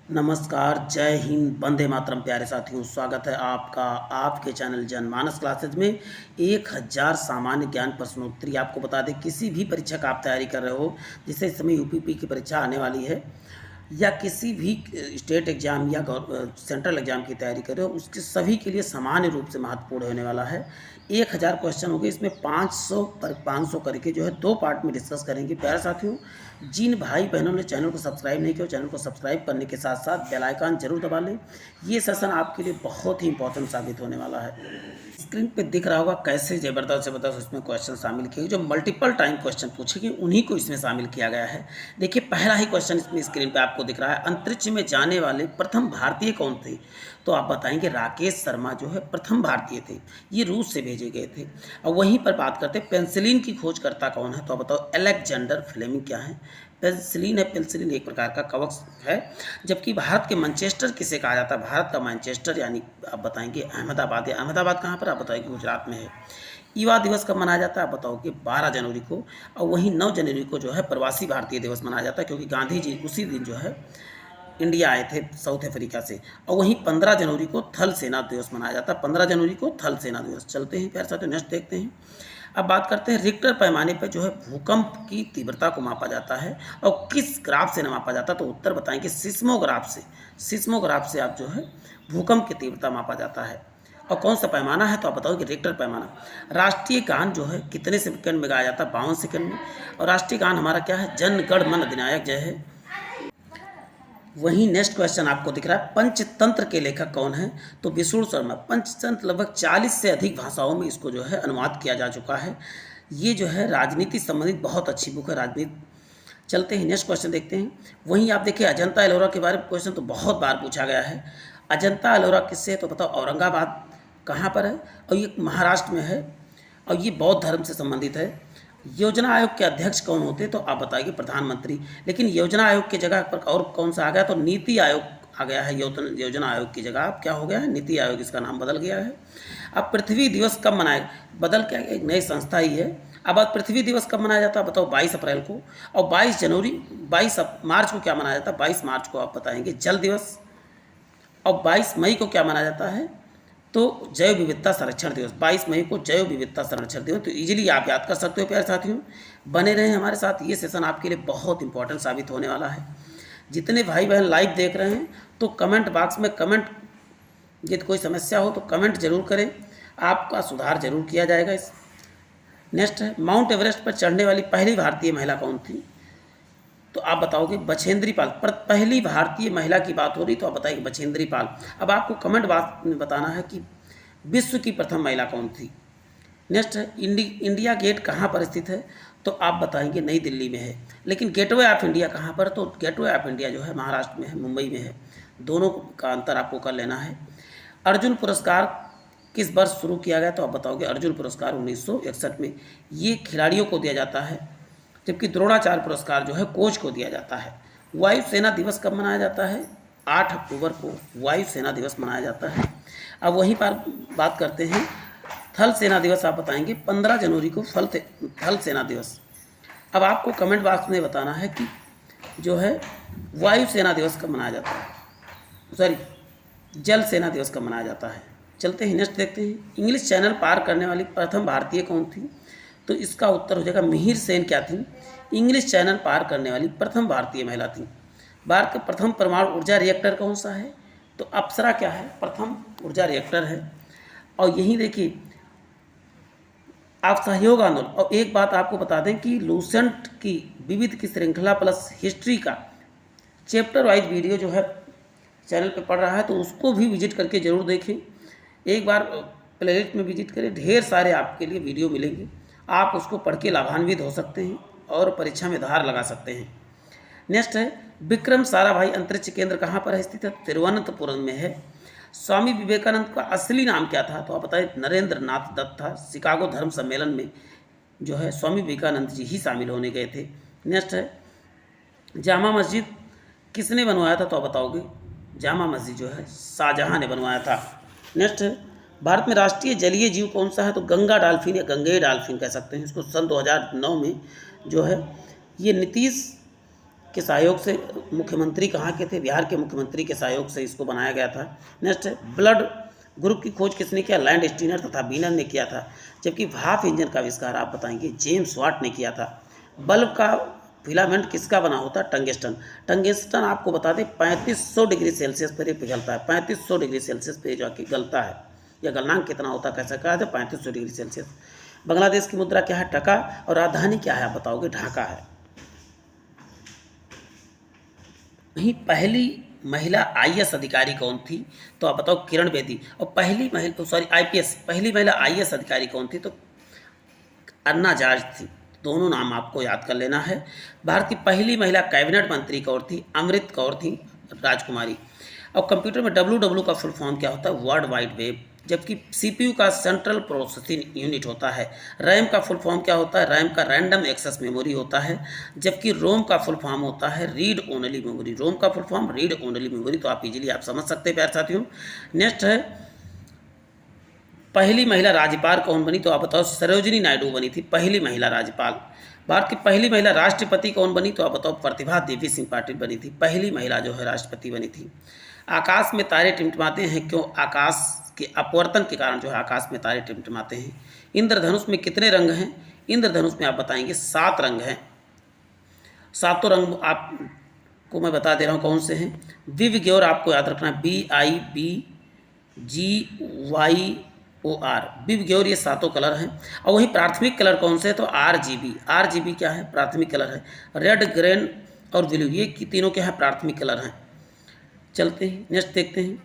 नमस्कार, जय हिंद, वंदे मातरम। प्यारे साथियों, स्वागत है आपका आपके चैनल जनमानस क्लासेज में। 1000 सामान्य ज्ञान प्रश्नोत्तरी। आपको बता दें, किसी भी परीक्षा का आप तैयारी कर रहे हो, जैसे इस समय यूपीपी की परीक्षा आने वाली है, या किसी भी स्टेट एग्ज़ाम या सेंट्रल एग्ज़ाम की तैयारी कर रहे हो, उसके सभी के लिए सामान्य रूप से महत्वपूर्ण होने वाला है। 1000 क्वेश्चन हो गए, इसमें 500 करके जो है 2 पार्ट में डिस्कस करेंगे। प्यारे साथियों, जिन भाई बहनों ने चैनल को सब्सक्राइब नहीं किया, चैनल को सब्सक्राइब करने के साथ साथ बेल आइकन जरूर दबा लें। ये सेशन आपके लिए बहुत ही इंपॉर्टेंट साबित होने वाला है। स्क्रीन पे दिख रहा होगा कैसे ज़बरदस्त ज़बरदस्त उसमें क्वेश्चन शामिल किए, जो मल्टीपल टाइम क्वेश्चन पूछेंगे उन्हीं को इसमें शामिल किया गया है। देखिए, पहला ही क्वेश्चन इसमें स्क्रीन पे आपको दिख रहा है, अंतरिक्ष में जाने वाले प्रथम भारतीय कौन थे? तो आप बताएंगे राकेश शर्मा जो है प्रथम भारतीय थे, ये रूस से भेजे गए थे। और वहीं पर बात करते हैं पेंसिलिन की खोजकर्ता कौन है, तो आप बताओ अलेक्जेंडर फ्लेमिंग क्या है? पेंसिलिन है। पेंसिलिन एक प्रकार का कवच है। जबकि भारत के मैनचेस्टर किसे कहा जाता है? भारत का मैनचेस्टर यानी आप बताएंगे अहमदाबाद। या अहमदाबाद कहाँ पर? आप बताएंगे गुजरात में है। युवा दिवस कब मनाया जाता है? आप बताओगे 12 जनवरी को। और वहीं 9 जनवरी को जो है प्रवासी भारतीय दिवस मनाया जाता है, क्योंकि गांधी जी उसी दिन जो है इंडिया आए थे साउथ अफ्रीका से। और वहीं 15 जनवरी को थल सेना दिवस मनाया जाता है। 15 जनवरी को थल सेना दिवस। चलते हैं प्यारे साथियों, नेक्स्ट देखते हैं। अब बात करते हैं रिक्टर पैमाने पर जो है भूकंप की तीव्रता को मापा जाता है, और किस ग्राफ से मापा जाता है? तो उत्तर बताएंगे सिस्मोग्राफ से। सिस्मोग्राफ से आप जो है भूकंप की तीव्रता मापा जाता है। और कौन सा पैमाना है? तो आप बताओगे रिक्टर पैमाना। राष्ट्रीय गान जो है कितने सेकंड में गाया जाता है? 52 सेकंड में। और राष्ट्रीय गान हमारा क्या है? जन गण मन अधिनायक जय है। वहीं नेक्स्ट क्वेश्चन आपको दिख रहा है, पंचतंत्र के लेखक कौन है? तो विष्णु शर्मा। पंचतंत्र लगभग 40 से अधिक भाषाओं में इसको जो है अनुवाद किया जा चुका है। ये जो है राजनीति संबंधित बहुत अच्छी बुक है, राजनीति। चलते हैं नेक्स्ट क्वेश्चन देखते हैं। वहीं आप देखिए अजंता एलोरा के बारे में क्वेश्चन तो बहुत बार पूछा गया है। अजंता एलोरा किससे है? तो बताओ औरंगाबाद कहाँ पर है? और ये महाराष्ट्र में है, और ये बौद्ध धर्म से संबंधित है। योजना आयोग के अध्यक्ष कौन होते? तो आप बताइए प्रधानमंत्री। लेकिन योजना आयोग की जगह पर और कौन सा आ गया? तो नीति आयोग आ गया है। योजना आयोग की जगह अब क्या हो गया है? नीति आयोग, इसका नाम बदल गया है। अब पृथ्वी दिवस कब मनाए? बदल क्या, एक नई संस्था ही है। अब पृथ्वी दिवस कब मनाया जाता है? बताओ 22 अप्रैल को। और 22 मार्च को क्या मनाया जाता है? 22 मार्च को आप बताएंगे जल दिवस। और 22 मई को क्या मनाया जाता है? तो जैव विविधता संरक्षण दिवस। 22 मई को जैव विविधता संरक्षण दिवस। तो इजीली आप याद कर सकते हो प्यारे साथियों। बने रहें हमारे साथ, ये सेशन आपके लिए बहुत इंपॉर्टेंट साबित होने वाला है। जितने भाई बहन लाइव देख रहे हैं, तो कमेंट बॉक्स में कमेंट, यदि कोई समस्या हो तो कमेंट जरूर करें, आपका सुधार जरूर किया जाएगा। इस नेक्स्ट है, माउंट एवरेस्ट पर चढ़ने वाली पहली भारतीय महिला कौन थी? तो आप बताओगे बछेंद्री पाल। पर पहली भारतीय महिला की बात हो रही, तो आप बताइए बछेंद्री पाल। अब आपको कमेंट बॉक्स में बताना है कि विश्व की प्रथम महिला कौन थी। नेक्स्ट है, इंडिया गेट कहाँ पर स्थित है? तो आप बताएंगे नई दिल्ली में है। लेकिन गेटवे ऑफ इंडिया कहाँ पर? तो गेटवे ऑफ इंडिया जो है महाराष्ट्र में है, मुंबई में है। दोनों का अंतर आपको कर लेना है। अर्जुन पुरस्कार किस वर्ष शुरू किया गया? तो आप बताओगे अर्जुन पुरस्कार 1961 में। ये खिलाड़ियों को दिया जाता है, जबकि द्रोणाचार्य पुरस्कार जो है कोच को दिया जाता है। वायुसेना दिवस कब मनाया जाता है? 8 अक्टूबर को वायुसेना दिवस मनाया जाता है। अब वहीं पर बात करते हैं थल सेना दिवस। आप बताएंगे 15 जनवरी को थल सेना दिवस। अब आपको कमेंट बॉक्स में बताना है कि जो है वायुसेना दिवस कब मनाया जाता है, सॉरी जल सेना दिवस कब मनाया जाता है। चलते हैं नेक्स्ट देखते हैं, इंग्लिश चैनल पार करने वाली प्रथम भारतीय कौन थी? तो इसका उत्तर हो जाएगा मिहिर सेन। क्या थी? इंग्लिश चैनल पार करने वाली प्रथम भारतीय महिला थी। भारत का प्रथम परमाणु ऊर्जा रिएक्टर कौन सा है? तो अप्सरा क्या है? प्रथम ऊर्जा रिएक्टर है। और यहीं देखिए आप सहयोग आंदोलन। और एक बात आपको बता दें कि लूसेंट की विविध की श्रृंखला प्लस हिस्ट्री का चैप्टर वाइज वीडियो जो है चैनल पे पड़ रहा है, तो उसको भी विजिट करके ज़रूर देखें। एक बार प्लेलिस्ट में विजिट करें, ढेर सारे आपके लिए वीडियो मिलेंगे। आप उसको पढ़ के लाभान्वित हो सकते हैं और परीक्षा में धार लगा सकते हैं। नेक्स्ट है, विक्रम साराभाई अंतरिक्ष केंद्र कहाँ पर स्थित है? तिरुवनंतपुरम में है। स्वामी विवेकानंद का असली नाम क्या था? तो आप बताएं नरेंद्र नाथ दत्त था। शिकागो धर्म सम्मेलन में जो है स्वामी विवेकानंद जी ही शामिल होने गए थे। नेक्स्ट है, जामा मस्जिद किसने बनवाया था? तो आप बताओगे जामा मस्जिद जो है शाहजहां ने बनवाया था। नेक्स्ट है, भारत में राष्ट्रीय जलीय जीव कौन सा है? तो गंगा डॉल्फिन या गंगेय डॉल्फिन कह सकते हैं इसको। सन 2009 में जो है ये नीतीश के सहयोग से, मुख्यमंत्री कहाँ के थे, बिहार के मुख्यमंत्री के सहयोग से इसको बनाया गया था। नेक्स्ट है, ब्लड ग्रुप की खोज किसने किया, लैंड स्टीनर तथा बीनर ने किया था। जबकि भाप इंजन का आविष्कार आप बताएंगे जेम्स वाट ने किया था। बल्ब का फिलामेंट किसका बना होता है, टंगस्टन। टंगस्टन आपको बता दें 3500 डिग्री सेल्सियस पर ये पिघलता है, 3500 डिग्री सेल्सियस पर जाके गलता है। यह गलनांक कितना होता है, कैसे कहा था, 3500 डिग्री सेल्सियस। बांग्लादेश की मुद्रा क्या है, टका, और राजधानी क्या है आप बताओगे, ढाका है। वहीं पहली महिला आईएएस अधिकारी कौन थी, तो आप बताओ किरण बेदी। और पहली महिला, सॉरी आईपीएस, पहली महिला आईएएस अधिकारी कौन थी, तो अन्ना जाज थी। दोनों नाम आपको याद कर लेना है। भारत की पहली महिला कैबिनेट मंत्री कौन थी, अमृत कौर थी राजकुमारी। और कंप्यूटर में डब्ल्यू का फुल फॉर्म क्या होता है, वर्ल्ड वाइड वेब। जबकि सीपीयू का सेंट्रल प्रोसेसिंग यूनिट होता है। रैम का फुल फॉर्म क्या होता है, रैम का रैंडम एक्सेस मेमोरी होता है। जबकि रोम का फुल फॉर्म होता है रीड ओनली मेमोरी। रोम का full form read only memory, तो आप इजीली आप समझ सकते हैं प्यारे साथियों। नेक्स्ट है, पहली महिला राज्यपाल कौन बनी, तो आप बताओ सरोजिनी नायडू बनी थी पहली महिला राज्यपाल। भारत की पहली महिला राष्ट्रपति कौन बनी, तो आप बताओ प्रतिभा देवी सिंह पाटिल बनी थी, पहली महिला जो है राष्ट्रपति बनी थी। आकाश में तारे टिमटिमाते हैं क्यों, आकाश के अपवर्तन के कारण जो है आकाश में तारे टिमटिमाते हैं। इंद्रधनुष में कितने रंग हैं, इंद्रधनुष में आप बताएंगे 7 रंग हैं। सातों रंग आपको मैं बता दे रहा हूँ कौन से हैं। विवग्योर आपको याद रखना, BIBGYOR, विवग्योर, ये 7 कलर हैं। और वही प्राथमिक कलर कौन से है, तो RGB क्या है, प्राथमिक कलर है। रेड, ग्रीन और ब्लू, ये तीनों क्या है, प्राथमिक कलर हैं। चलते हैं नेक्स्ट देखते हैं।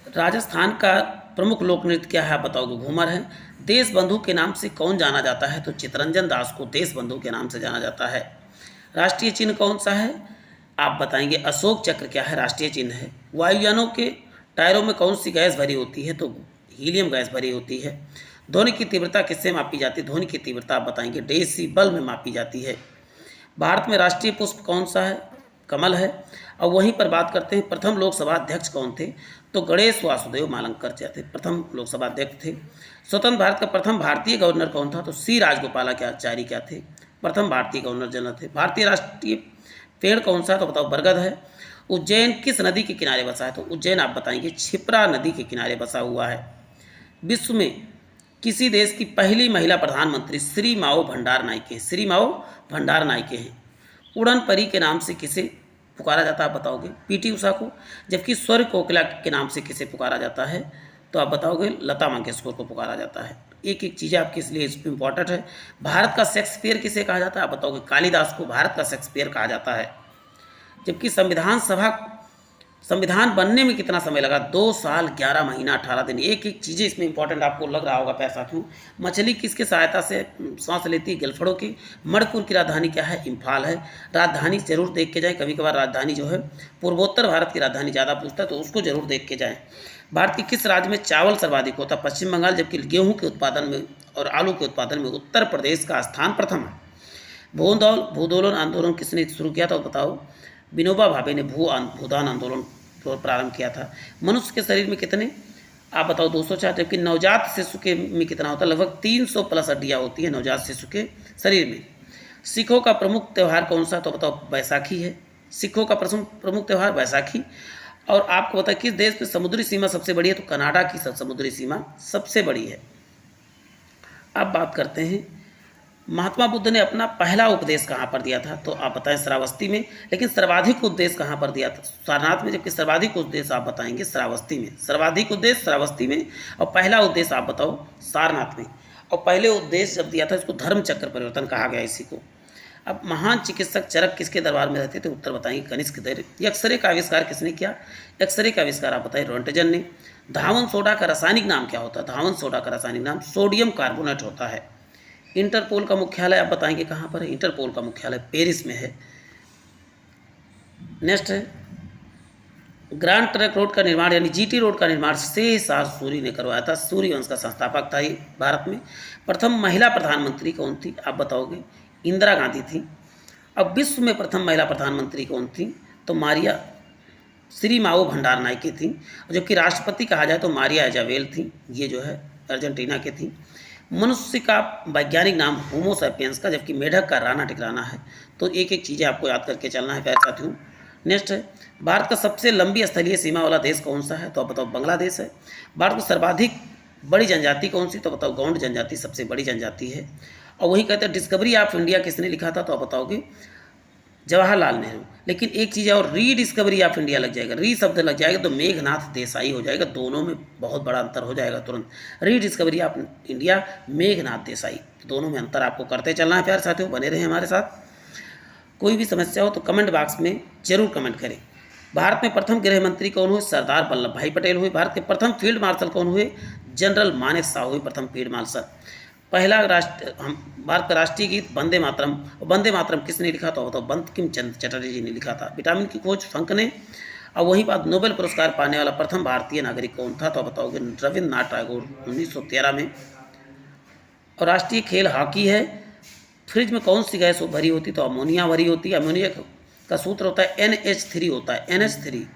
राजस्थान का प्रमुख लोक नृत्य क्या है आप बताओगे, घूमर है। देश बंधु के नाम से कौन जाना जाता है, तो चितरंजन दास को देश बंधु के नाम से जाना जाता है। राष्ट्रीय चिन्ह कौन सा है, आप बताएंगे अशोक चक्र क्या है, राष्ट्रीय चिन्ह है। वायुयानों के टायरों में कौन सी गैस भरी होती है, तो हीलियम गैस भरी होती है। ध्वनि की तीव्रता किससे मापी जाती है, ध्वनि की तीव्रता आप बताएंगे डेसिबल में मापी जाती है। भारत में राष्ट्रीय पुष्प कौन सा है, कमल है। और वहीं पर बात करते हैं प्रथम लोकसभा अध्यक्ष कौन थे, तो गणेश वासुदेव मालंकर थे, प्रथम लोकसभा अध्यक्ष थे। स्वतंत्र भारत का प्रथम भारतीय गवर्नर कौन था, तो सी राजगोपालाचारी क्या थे, प्रथम भारतीय गवर्नर जनरल थे। भारतीय राष्ट्रीय पेड़ कौन सा है, तो बताओ बरगद है। उज्जैन किस नदी के किनारे बसा है, तो उज्जैन आप बताएंगे क्षिप्रा नदी के किनारे बसा हुआ है। विश्व में किसी देश की पहली महिला प्रधानमंत्री श्री माओ भंडार नायके, श्री माओ भंडार नायके हैं। उड़न परी के नाम से किसे पुकारा जाता है आप बताओगे, पीटी उषा को। जबकि स्वर कोकिला के नाम से किसे पुकारा जाता है, तो आप बताओगे लता मंगेशकर को पुकारा जाता है। एक एक चीज़ें आपके इसलिए इसमें इंपॉर्टेंट है। भारत का शेक्सपियर किसे कहा जाता है, आप बताओगे कालिदास को भारत का शेक्सपियर कहा जाता है। जबकि संविधान बनने में कितना समय लगा, 2 साल 11 महीना 18 दिन। एक एक चीज़ें इसमें इंपॉर्टेंट आपको लग रहा होगा प्यारे साथियों। मछली किसके सहायता से सांस लेती है, गलफड़ों की। मणिपुर की राजधानी क्या है, इम्फाल है। राजधानी जरूर देख के जाए, कभी कभार राजधानी जो है पूर्वोत्तर भारत की राजधानी ज़्यादा पूछता है, तो उसको जरूर देख के जाएँ। भारत के किस राज्य में चावल सर्वाधिक होता है, पश्चिम बंगाल। जबकि गेहूँ के उत्पादन में और आलू के उत्पादन में उत्तर प्रदेश का स्थान प्रथम है। भूदोलन आंदोलन किसने शुरू किया था, बताओ। विनोबा भावे ने भूदान आंदोलन को प्रारंभ किया था। मनुष्य के शरीर में कितने, आप बताओ 204। जबकि नवजात शिशु के में कितना होता है, लगभग 300 प्लस हड्डियाँ होती है नवजात शिशु के शरीर में। सिखों का प्रमुख त्यौहार कौन सा, तो बताओ बैसाखी है। सिखों का प्रमुख त्यौहार बैसाखी। और आपको बताया किस देश में समुद्री सीमा सबसे बड़ी है, तो कनाडा की समुद्री सीमा सबसे बड़ी है। अब बात करते हैं महात्मा बुद्ध ने अपना पहला उपदेश कहाँ पर दिया था, तो आप बताएं श्रावस्ती में। लेकिन सर्वाधिक उपदेश कहाँ पर दिया था, सारनाथ में। जबकि सर्वाधिक उपदेश आप बताएंगे श्रावस्ती में। सर्वाधिक उपदेश श्रावस्ती में, और पहला उपदेश आप बताओ सारनाथ में। और पहले उपदेश जब दिया था, इसको धर्म चक्र परिवर्तन कहा गया इसी को। अब महान चिकित्सक चरक किसके दरबार में रहते थे, उत्तर बताएंगे कनिष्क द्वितीय। एक्सरे का आविष्कार किसने किया, एक्सरे का आविष्कार आप बताइए रोंटगन ने। धावन सोडा का रासायनिक नाम क्या होता है, धावन सोडा का रासायनिक नाम सोडियम कार्बोनेट होता है। इंटरपोल का मुख्यालय आप बताएंगे कहाँ पर है, इंटरपोल का मुख्यालय पेरिस में है। नेक्स्ट है ग्रांड ट्रंक रोड का निर्माण यानी जीटी रोड का निर्माण शेषशाह सूरी ने करवाया था। सूर्य वंश का संस्थापक था ये भारत में। प्रथम महिला प्रधानमंत्री कौन थी, आप बताओगे इंदिरा गांधी थी। अब विश्व में प्रथम महिला प्रधानमंत्री कौन थी, तो मारिया श्री माओ भंडार नायके थी। जबकि राष्ट्रपति कहा जाए तो मारिया एजाबेल थी, ये जो है अर्जेंटीना के थी। मनुष्य का वैज्ञानिक नाम होमो सैपियंस का, जबकि मेढक का राणा टिकराना है। तो एक एक चीज़ें आपको याद करके चलना है प्यारे साथियों। नेक्स्ट है, भारत का सबसे लंबी स्थलीय सीमा वाला देश कौन सा है? तो आप बताओ, बांग्लादेश है। भारत की सर्वाधिक बड़ी जनजाति कौन सी? तो बताओ, गौंड जनजाति सबसे बड़ी जनजाति है। और वही कहते हैं डिस्कवरी ऑफ इंडिया किसने लिखा था? तो आप बताओगे जवाहरलाल नेहरू। लेकिन एक चीज़ और, री डिस्कवरी ऑफ इंडिया लग जाएगा, री शब्द लग जाएगा तो मेघनाथ देसाई हो जाएगा। दोनों में बहुत बड़ा अंतर हो जाएगा तुरंत। री discovery of India Meghnath Desai, दोनों में अंतर आपको करते चलना है प्यारे साथियों। बने रहें हमारे साथ। कोई भी समस्या हो तो कमेंट बॉक्स में जरूर कमेंट करें। भारत में प्रथम गृह मंत्री कौन हुए? सरदार वल्लभ भाई पटेल हुए। भारत के प्रथम फील्ड मार्शल कौन हुए? जनरल मानेक शॉ हुए प्रथम फील्ड मार्शल। पहला भारत का राष्ट्रीय गीत वंदे मातरम। वंदे मातरम किसने लिखा? तो बताओ, बंकिम चंद्र चटर्जी जी ने लिखा था। विटामिन की खोज फंक ने। और वही बात, नोबेल पुरस्कार पाने वाला प्रथम भारतीय नागरिक कौन था? तो बताओगे रविन्द्रनाथ टैगोर 1913 में। और राष्ट्रीय खेल हॉकी है। फ्रिज में कौन सी गैस भरी होती? तो अमोनिया भरी होती है। अमोनिया का सूत्र होता है NH3 होता है, NH3।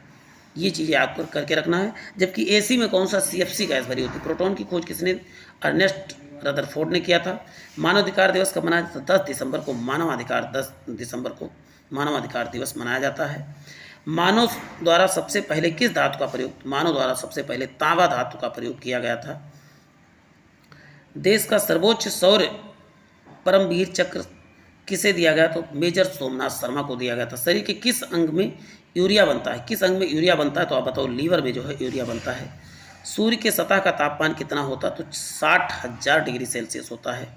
ये चीज़ें आपको करके रखना है। जबकि AC में कौन सा CFC गैस भरी होती है? प्रोटॉन की खोज किसने? अर्नेस्ट रदरफोर्ड ने किया था। मानवाधिकार दिवस कब मनाया जाता है? 10 दिसंबर को। 10 दिसंबर को मानवाधिकार दिवस मनाया जाता है। मानव द्वारा सबसे पहले किस धातु का प्रयोग? मानव द्वारा सबसे पहले तांबा धातु का प्रयोग किया गया था। देश का सर्वोच्च शौर्य परमवीर चक्र किसे दिया गया? तो मेजर सोमनाथ शर्मा को दिया गया था। शरीर के किस अंग में यूरिया बनता है? किस अंग में यूरिया बनता है? तो आप बताओ, लीवर में जो है यूरिया बनता है। सूर्य के सतह का तापमान कितना होता है? तो 60,000 डिग्री सेल्सियस होता है।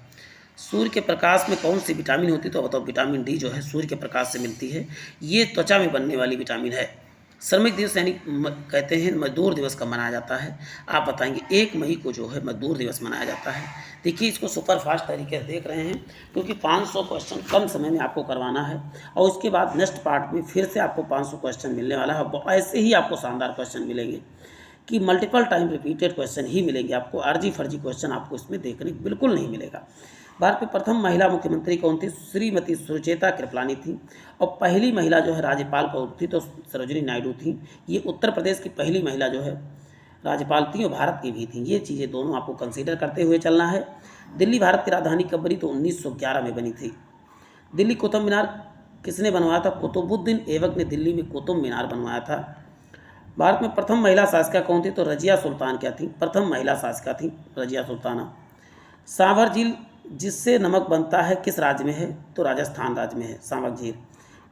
सूर्य के प्रकाश में कौन सी विटामिन होती है? तो बताओ, विटामिन डी जो है सूर्य के प्रकाश से मिलती है। ये त्वचा में बनने वाली विटामिन है। श्रमिक दिवस यानी कहते हैं मजदूर दिवस कब मनाया जाता है? आप बताएंगे 1 मई को जो है मजदूर दिवस मनाया जाता है। देखिए, इसको सुपर फास्ट तरीके से देख रहे हैं क्योंकि 500 क्वेश्चन कम समय में आपको करवाना है। और उसके बाद नेक्स्ट पार्ट में फिर से आपको 500 क्वेश्चन मिलने वाला है। ऐसे ही आपको शानदार क्वेश्चन मिलेंगे कि मल्टीपल टाइम रिपीटेड क्वेश्चन ही मिलेंगे आपको। अर्जी फर्जी क्वेश्चन आपको इसमें देखने बिल्कुल नहीं मिलेगा। भारत में प्रथम महिला मुख्यमंत्री कौन थी? श्रीमती सुचेता कृपलानी थी। और पहली महिला जो है राज्यपाल कौन थी? तो सरोजिनी नायडू थी। ये उत्तर प्रदेश की पहली महिला जो है राज्यपाल थी और भारत की भी थी। ये चीज़ें दोनों आपको कंसीडर करते हुए चलना है। दिल्ली भारत की राजधानी कब बनी? तो 1911 में बनी थी। दिल्ली कुतुब मीनार किसने बनवाया था? कुतुबुद्दीन ऐबक ने दिल्ली में कुतुब मीनार बनवाया था। भारत में प्रथम महिला शासिका कौन थी? तो रजिया सुल्तान क्या थी? प्रथम महिला शासिका थी रजिया सुल्ताना। सांभर झील जिससे नमक बनता है किस राज्य में है? तो राजस्थान राज्य में है सांभर झील।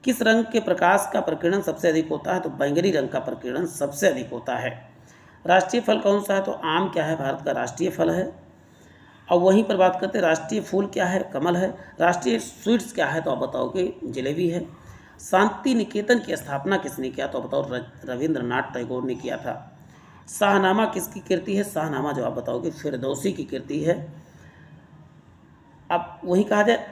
किस रंग के प्रकाश का प्रकीर्णन सबसे अधिक होता है? तो बैंगनी रंग का प्रकीर्णन सबसे अधिक होता है। राष्ट्रीय फल कौन सा है? तो आम क्या है? भारत का राष्ट्रीय फल है। और वहीं पर बात करते हैं राष्ट्रीय फूल क्या है? कमल है। राष्ट्रीय स्वीट्स क्या है? तो आप बताओगे जलेबी है। शांति निकेतन की स्थापना किसने किया? तो बताओ रविंद्रनाथ टैगोर ने किया था। शाहनामा किसकी कृति है? शाहनामा जो आप बताओगे फिरदौसी की कृति है। अब वही कहा जाए,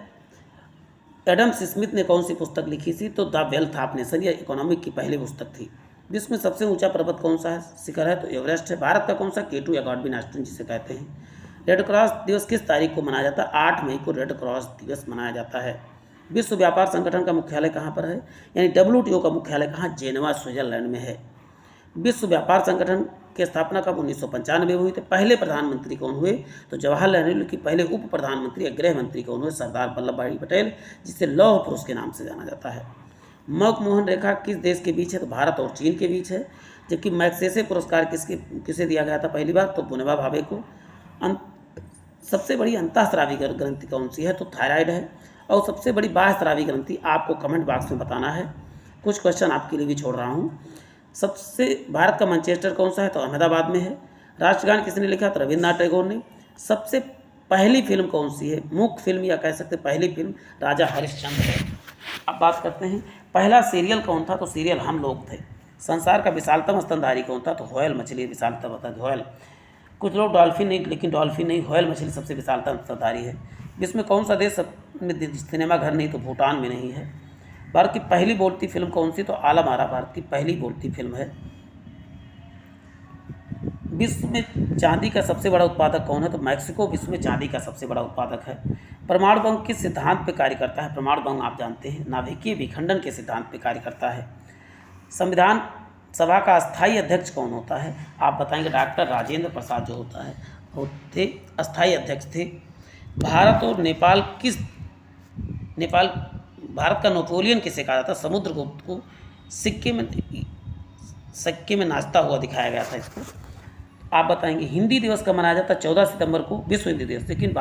एडम स्मिथ ने कौन सी पुस्तक लिखी थी? तो द वेल्थ ऑफ नेशन, ये इकोनॉमिक की पहली पुस्तक थी। विश्व में सबसे ऊंचा पर्वत कौन सा है? शिखर है तो एवरेस्ट है। भारत का कौन सा? K2 या गॉडविन आइलैंड जिसे कहते हैं। रेड क्रॉस दिवस किस तारीख को मनाया जाता है? 8 मई को रेड क्रॉस दिवस मनाया जाता है। विश्व व्यापार संगठन का मुख्यालय कहाँ पर है? यानी WTO का मुख्यालय कहाँ? जेनेवा स्विट्जरलैंड में है। विश्व व्यापार संगठन की स्थापना कब? 1995 में हुई थी। पहले प्रधानमंत्री कौन हुए? तो जवाहरलाल नेहरू की पहले उप प्रधानमंत्री या गृह मंत्री कौन हुए? सरदार वल्लभ भाई पटेल, जिसे लौह पुरुष के नाम से जाना जाता है। मकमोहन रेखा किस देश के बीच है? तो भारत और चीन के बीच है। जबकि मैग्सेसे पुरस्कार किसे दिया गया था पहली बार? तो विनोबा भावे को। सबसे बड़ी अंतःस्रावी ग्रंथि कौन सी है? तो थायराइड है। और सबसे बड़ी बाह्यस्रावी ग्रंथि आपको कमेंट बॉक्स में बताना है। कुछ क्वेश्चन आपके लिए भी छोड़ रहा हूँ। सबसे भारत का मैनचेस्टर कौन सा है? तो अहमदाबाद में है। राष्ट्रगान किसने लिखा? तो रविन्द्रनाथ टैगोर ने। सबसे पहली फिल्म कौन सी है? मुख्य फिल्म या कह सकते पहली फिल्म राजा हरिश्चंद्र है। अब बात करते हैं पहला सीरियल कौन था? तो सीरियल हम लोग थे। संसार का विशालतम स्तनधारी कौन था? तो व्हेल मछली विशालतम होता है, व्हेल। कुछ लोग डॉल्फिन नहीं, लेकिन डॉल्फिन नहीं, व्हेल मछली सबसे विशालतम स्तनधारी है। विश्व में कौन सा देश में सिनेमा घर नहीं? तो भूटान में नहीं है। भारत की पहली बोलती फिल्म कौन सी? तो आलम आरा भारत की पहली बोलती फिल्म है। विश्व में चांदी का सबसे बड़ा उत्पादक कौन है? तो मैक्सिको विश्व में चांदी का सबसे बड़ा उत्पादक है। परमाणु बम किस सिद्धांत पर कार्य करता है? परमाणु बम आप जानते हैं नाभिकीय विखंडन के सिद्धांत पर कार्य करता है। संविधान सभा का अस्थायी अध्यक्ष कौन होता है? आप बताएंगे डॉक्टर राजेंद्र प्रसाद जो होता है वो थे अस्थायी अध्यक्ष थे। भारत और नेपाल नेपाल भारत का नेपोलियन किसे कहा जाता है? समुद्रगुप्त को सिक्के में नाचता हुआ दिखाया गया था इसको। आप बताएंगे हिंदी दिवस कब मनाया जाता है? 14 सितंबर को विश्व हिंदी दिवस, लेकिन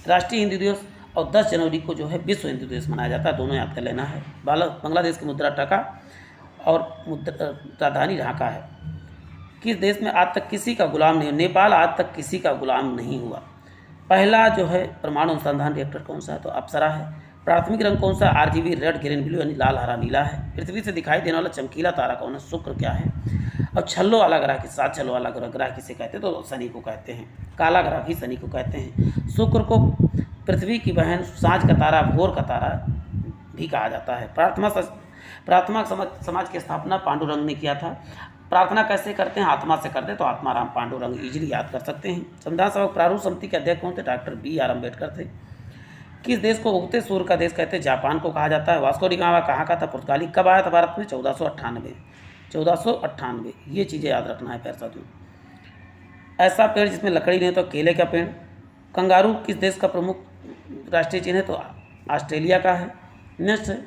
राष्ट्रीय हिंदी दिवस और 10 जनवरी को जो है विश्व हिंदी दिवस मनाया जाता है। दोनों याद कर लेना है। बांग्लादेश की मुद्रा टका और राजधानी ढाका है। किस देश में आज तक किसी का गुलाम नहीं? नेपाल आज तक किसी का गुलाम नहीं हुआ। पहला जो है परमाणु अनुसंधान रिएक्टर कौन सा है? तो अप्सरा है। प्राथमिक रंग कौन सा? RGB रेड ग्रीन ब्लू यानी लाल हरा नीला है। पृथ्वी से दिखाई देने वाला चमकीला तारा कौन है? शुक्र क्या है? और छल्लों वाला ग्रह सात छल्लों वाला ग्रह किसे कहते हैं? तो शनि को कहते हैं। काला ग्रह भी शनि को कहते हैं। शुक्र को पृथ्वी की बहन, सांझ का तारा, भोर का तारा भी कहा जाता है। प्रार्थना समाज की स्थापना पांडुरंग ने किया था। प्रार्थना कैसे करते हैं? आत्मा से करते हैं, तो आत्माराम पांडुरंग इजीली याद कर सकते हैं। संविधान सभा प्रारूप समिति के अध्यक्ष कौन थे? डॉक्टर BR अम्बेडकर थे। किस देश को उगते सूर्य का देश कहते हैं? जापान को कहा जाता है। वास्को डी गामा कहाँ का था? पुर्तगाली। कब आया था भारत में? 1498। ये चीज़ें याद रखना है प्यारे साथियों। ऐसा पेड़ जिसमें लकड़ी नहीं, तो केले का पेड़। कंगारू किस देश का प्रमुख राष्ट्रीय चिन्ह है? तो ऑस्ट्रेलिया का है। नेक्स्ट है,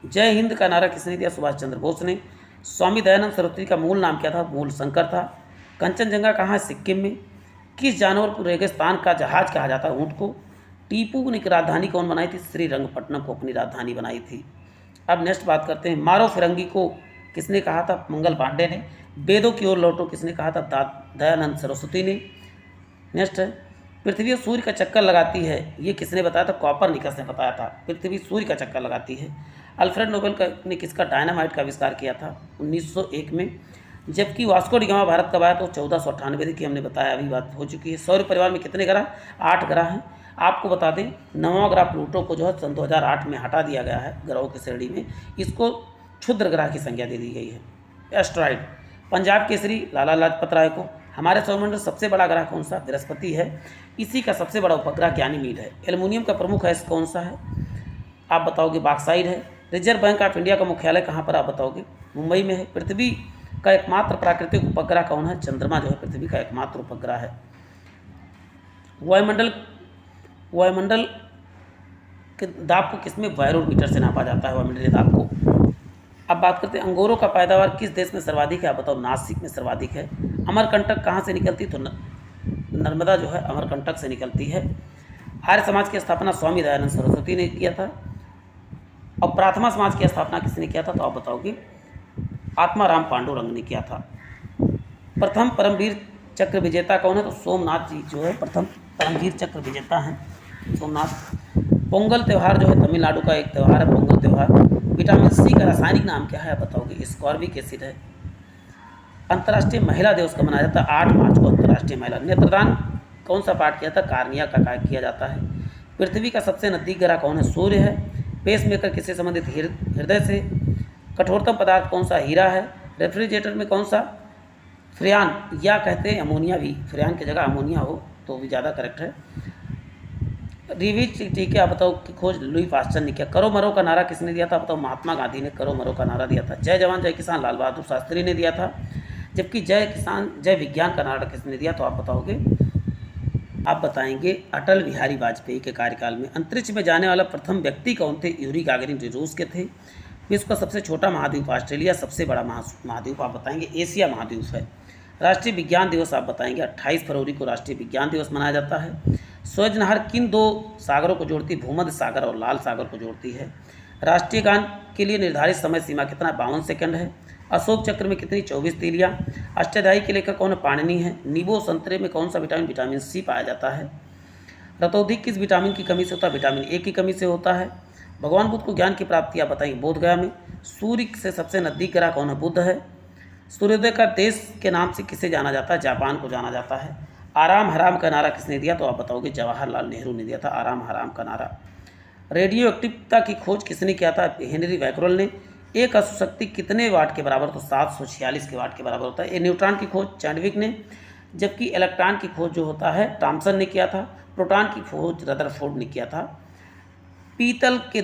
जय हिंद का नारा किसने दिया? सुभाष चंद्र बोस ने। स्वामी दयानंद सरस्वती का मूल नाम क्या था? मूल शंकर था। कंचनजंगा कहाँ है? सिक्किम में। किस जानवर को रेगिस्तान का जहाज कहा जाता है? ऊँट को। टीपू की राजधानी कौन बनाई थी? श्रीरंगपट्टनम को अपनी राजधानी बनाई थी। अब नेक्स्ट बात करते हैं, मारो फिरंगी को किसने कहा था? मंगल पांडे ने। वेदों की ओर लौटो किसने कहा था? दयानंद सरस्वती ने। नेक्स्ट है, पृथ्वी सूर्य का चक्कर लगाती है, ये किसने बताया था? कॉपरनिकस ने बताया था। पृथ्वी सूर्य का चक्कर लगाती है। अल्फ्रेड नोबेल ने किसका डायनामाइट का आविष्कार किया था? 1901 में। जबकि वास्को डी गामा भारत कब आया? तो 1498 की हमने बताया, अभी बात हो चुकी है। सौर परिवार में कितने ग्रह? 8 ग्रह हैं। आपको बता दें 9वां ग्रह प्लूटो को जो है सन 2008 में हटा दिया गया है ग्रहों की श्रेणी में। इसको क्षुद्र ग्रह की संज्ञा दे दी गई है। एस्ट्रॉइड। पंजाब केसरी लाला लाजपत राय को। हमारे सौरमंडल सबसे बड़ा ग्रह कौन सा? बृहस्पति है। इसी का सबसे बड़ा उपग्रह गैनीमीड है। एल्युमिनियम का प्रमुख है कौन सा है? आप बताओगे बॉक्साइड है। रिजर्व बैंक ऑफ इंडिया का मुख्यालय कहाँ पर? आप बताओगे मुंबई में है। पृथ्वी का एकमात्र प्राकृतिक उपग्रह कौन है? चंद्रमा जो है पृथ्वी का एकमात्र उपग्रह है। वायुमंडल के दाब को किसमें? बैरोमीटर से नापा जाता है वायुमंडलीय दाब को। अब बात करते हैं अंगूरों का पैदावार किस देश में सर्वाधिक है? आप बताओ। नासिक में सर्वाधिक है। अमरकंटक कहाँ से निकलती? तो नर्मदा जो है अमरकंटक से निकलती है। आर्य समाज की स्थापना स्वामी दयानंद सरस्वती ने किया था। और प्रार्थना समाज की स्थापना किसने किया था? तो आप बताओगे आत्माराम पांडुरंग ने किया था। प्रथम परमवीर चक्र विजेता कौन है? तो सोमनाथ जी जो है प्रथम परमवीर चक्र विजेता हैं, सोमनाथ। पोंगल त्यौहार जो है तमिलनाडु का एक त्यौहार है, पोंगल त्यौहार। विटामिन C का रासायनिक नाम क्या है? आप बताओगे स्कॉर्बिक एसिड है। अंतर्राष्ट्रीय महिला दिवस कब मनाया जाता है? 8 मार्च को अंतर्राष्ट्रीय महिला। नेत्रदान कौन सा पाठ किया था? कार्निया का कार्य किया जाता है। पृथ्वी का सबसे नजदीक ग्रह कौन है? सूर्य है। पेसमेकर किससे संबंधित? हृदय से। कठोरतम पदार्थ कौन सा? हीरा है। रेफ्रिजरेटर में कौन सा? फ्रियान, या कहते हैं अमोनिया भी, फ्रियान की जगह अमोनिया हो तो भी ज़्यादा करेक्ट है। रिविज ठीक है। आप बताओ की खोज लुई पास्चर ने किया। करो मरो का नारा किसने दिया था? बताओ महात्मा गांधी ने करो मरो का नारा दिया था। जय जवान जय किसान लाल बहादुर शास्त्री ने दिया था। जबकि जय किसान जय विज्ञान का नारा किसने दिया? तो आप बताओगे, आप बताएंगे अटल बिहारी वाजपेयी के कार्यकाल में। अंतरिक्ष में जाने वाला प्रथम व्यक्ति कौन थे? यूरी गागरिन रूस के थे। विश्व का सबसे छोटा महाद्वीप ऑस्ट्रेलिया, सबसे बड़ा महाद्वीप आप बताएंगे एशिया महाद्वीप है। राष्ट्रीय विज्ञान दिवस आप बताएंगे 28 फरवरी को राष्ट्रीय विज्ञान दिवस मनाया जाता है। स्वेज नहर किन 2 सागरों को जोड़ती? भूमध्य सागर और लाल सागर को जोड़ती है। राष्ट्रीय गान के लिए निर्धारित समय सीमा कितना? 52 सेकंड है। अशोक चक्र में कितनी? 24 तीलियाँ। अष्टाध्यायी के लेखक कौन है? पाणिनि है। नींबू संतरे में कौन सा विटामिन? विटामिन C पाया जाता है। रतौंधी किस विटामिन की कमी से होता है? विटामिन A की कमी से होता है। भगवान बुद्ध को ज्ञान की प्राप्ति आप बताएंगे बोधगया में। सूर्य से सबसे नजदीक ग्रह कौन है? बुध है। सूर्योदय का देश के नाम से किसे जाना जाता है? जापान को जाना जाता है। आराम हराम का नारा किसने दिया? तो आप बताओगे जवाहरलाल नेहरू ने दिया था आराम हराम का नारा। रेडियो एक्टिवता की खोज किसने किया था? हेनरी बैकरल ने। एक अणुशक्ति कितने वाट के बराबर? तो 746 के वाट के बराबर होता है। न्यूट्रॉन की खोज चैडविक ने। जबकि इलेक्ट्रॉन की खोज जो होता है थॉमसन ने किया था। प्रोटॉन की खोज रदरफोर्ड ने किया था। पीतल के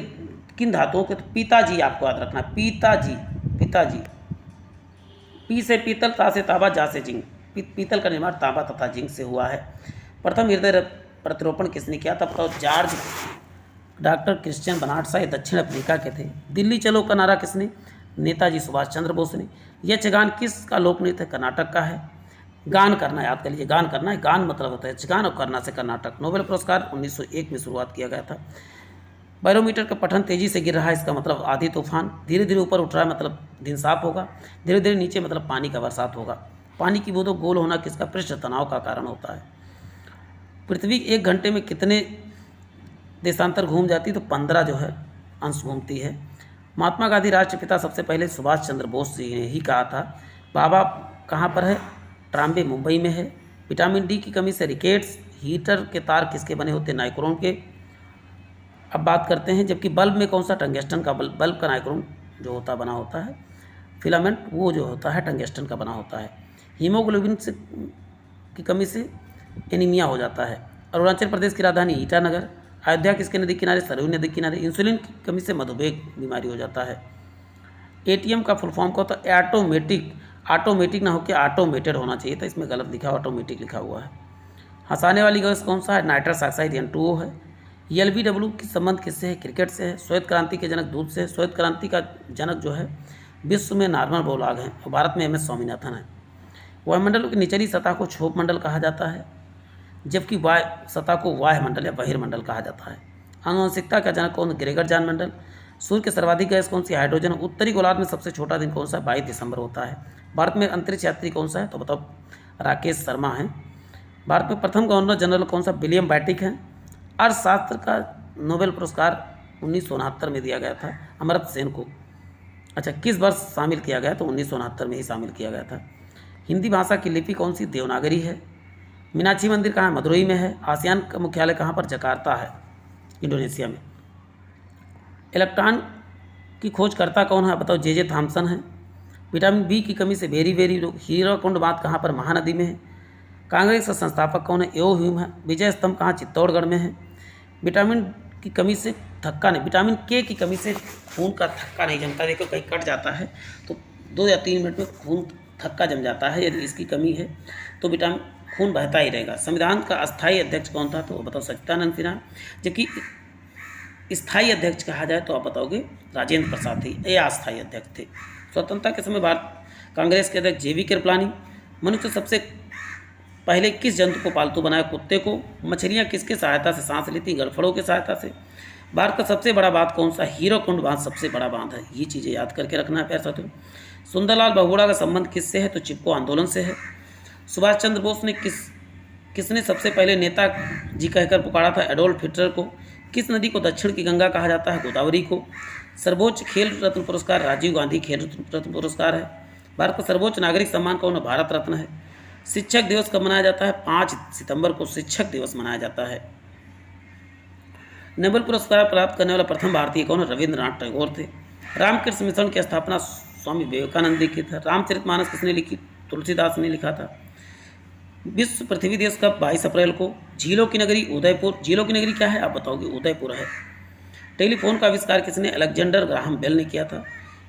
किन धातुओं के? तो पिताजी आपको याद रखना, पिताजी। पी से पीतल, ता से तांबा, जा से जिंक। पीतल का निर्माण तांबा तथा जिंक से हुआ है। प्रथम हृदय प्रतिरोपण किसने किया था? बताओ। George doctor Christian Bernard Shaw, ये दक्षिण अफ्रीका के थे। दिल्ली चलो का नारा किसने? नेताजी सुभाष चंद्र बोस ने। यक्षगान किसका लोक नृत्य है? कर्नाटक का है। गान करना याद कर लीजिए, गान करना है, गान मतलब होता है यक्षगान और करना से कर्नाटक। नोबेल पुरस्कार 1901 में शुरुआत किया गया था। बैरोमीटर का पठन तेजी से गिर रहा है, इसका मतलब आधी तूफान। धीरे धीरे ऊपर उठ रहा है मतलब दिन साफ होगा। धीरे धीरे नीचे मतलब पानी का बरसात होगा। पानी की बूंदों गोल होना किसका? पृष्ठ तनाव का कारण होता है। पृथ्वी 1 घंटे में कितने देशांतर घूम जाती है? तो 15 जो है अंश घूमती है। महात्मा गांधी राष्ट्रपिता सबसे पहले सुभाष चंद्र बोस जी ने ही कहा था। बाबा कहाँ पर है? ट्राम्बे मुंबई में है। विटामिन डी की कमी से रिकेट्स। हीटर के तार किसके बने होते हैं? नाइक्रोम के। अब बात करते हैं, जबकि बल्ब में कौन सा? टंगस्टन का। बल्ब का नाइक्रोम जो होता बना होता है। फिलामेंट वो जो होता है टंगस्टन का बना होता है। हीमोग्लोबिन से की कमी से एनीमिया हो जाता है। अरुणाचल प्रदेश की राजधानी ईटानगर। अयोध्या किसके नदी किनारे? सरयू नदी किनारे। इंसुलिन की कमी से मधुमेह बीमारी हो जाता है। एटीएम का फुल फॉर्म क्या होता है? ऑटोमेटिक। ऑटोमेटिक ना होकर ऑटोमेटेड होना चाहिए था, इसमें गलत लिखा, ऑटोमेटिक लिखा हुआ है। हंसाने वाली गैस कौन सा है? नाइट्रस ऑक्साइड N2O है। एलबीडब्ल्यू की संबंध किससे है? क्रिकेट से है। श्वेत क्रांति के जनक दूध से। श्वेत क्रांति का जनक जो है विश्व में नॉर्मन बोरलॉग है और भारत में MS स्वामीनाथन है। वायुमंडल की निचली सतह को क्षोभ मंडल कहा जाता है, जबकि वायु सतह को वायुमंडल या बहिर्मंडल कहा जाता है। आनुवंशिकता का जनक कौन? ग्रेगर जान मंडल। सूर्य की सर्वाधिक गैस कौन सी? हाइड्रोजन। उत्तरी गोलार्ध में सबसे छोटा दिन कौन सा? 22 दिसंबर होता है। भारत में अंतरिक्ष यात्री कौन सा है? तो बताओ, राकेश शर्मा है। भारत में प्रथम गवर्नर जनरल कौन सा? विलियम बैटिक है। अर्थशास्त्र का नोबेल पुरस्कार 1969 में दिया गया था अमर्त्य सेन को। अच्छा, किस वर्ष शामिल किया गया? तो 1969 में ही शामिल किया गया था। हिंदी भाषा की लिपि कौन सी? देवनागरी है। मीनाक्षी मंदिर कहाँ है? मदुरई में है। आसियान का मुख्यालय कहाँ पर? जकार्ता है, इंडोनेशिया में। इलेक्ट्रॉन की खोजकर्ता कौन है? बताओ। जे थॉम्सन है। विटामिन बी की कमी से वेरी वेरी रोग। हीराकुंड बांध कहाँ पर? महानदी में है। कांग्रेस का संस्थापक कौन है? एओ ह्यूम है। विजय स्तंभ कहाँ? चित्तौड़गढ़ में है। विटामिन की कमी से थक्का नहीं, विटामिन के की कमी से खून का थक्का नहीं जमता। देखो कहीं कट जाता है तो 2 या 3 मिनट में खून थक्का जम जाता है। यदि इसकी कमी है तो विटामिन खून बहता ही रहेगा। संविधान का अस्थायी अध्यक्ष कौन था? तो बताओ, सच्चिदानंद सिन्हा। जबकि स्थायी अध्यक्ष कहा जाए तो आप बताओगे राजेंद्र प्रसाद थे, ये अस्थायी अध्यक्ष थे। स्वतंत्रता के समय भारत कांग्रेस के अध्यक्ष JV कृपलानी। मनुष्य सबसे पहले किस जंतु को पालतू बनाया? कुत्ते को। मछलियाँ किसके सहायता से सांस लेती? गड़फड़ों के सहायता से। भारत का सबसे बड़ा बांध कौन सा? हीराकुंड बांध सबसे बड़ा बांध है। ये चीज़ें याद करके रखना है प्यारे साथियों। सुंदरलाल बहुगुणा का संबंध किससे है? तो चिपको आंदोलन से है। सुभाष चंद्र बोस ने किसने सबसे पहले नेताजी कहकर पुकारा था? एडोल्फ हिटलर को। किस नदी को दक्षिण की गंगा कहा जाता है? गोदावरी को। सर्वोच्च खेल रत्न पुरस्कार राजीव गांधी खेल रत्न पुरस्कार है। भारत का सर्वोच्च नागरिक सम्मान कौन है? भारत रत्न है। शिक्षक दिवस कब मनाया जाता है? 5 सितंबर को शिक्षक दिवस मनाया जाता है। नोबेल पुरस्कार प्राप्त करने वाला प्रथम भारतीय कौन है? रविंद्रनाथ टैगोर थे। रामकृष्ण मिशन की स्थापना स्वामी विवेकानंद ने की था। रामचरितमानस किसने लिखी? तुलसीदास ने लिखा था। विश्व पृथ्वी दिवस कब? 22 अप्रैल को। झीलों की नगरी उदयपुर। झीलों की नगरी क्या है? आप बताओगे, उदयपुर है। टेलीफोन का आविष्कार किसने? अलेक्जेंडर ग्राहम बेल ने किया था।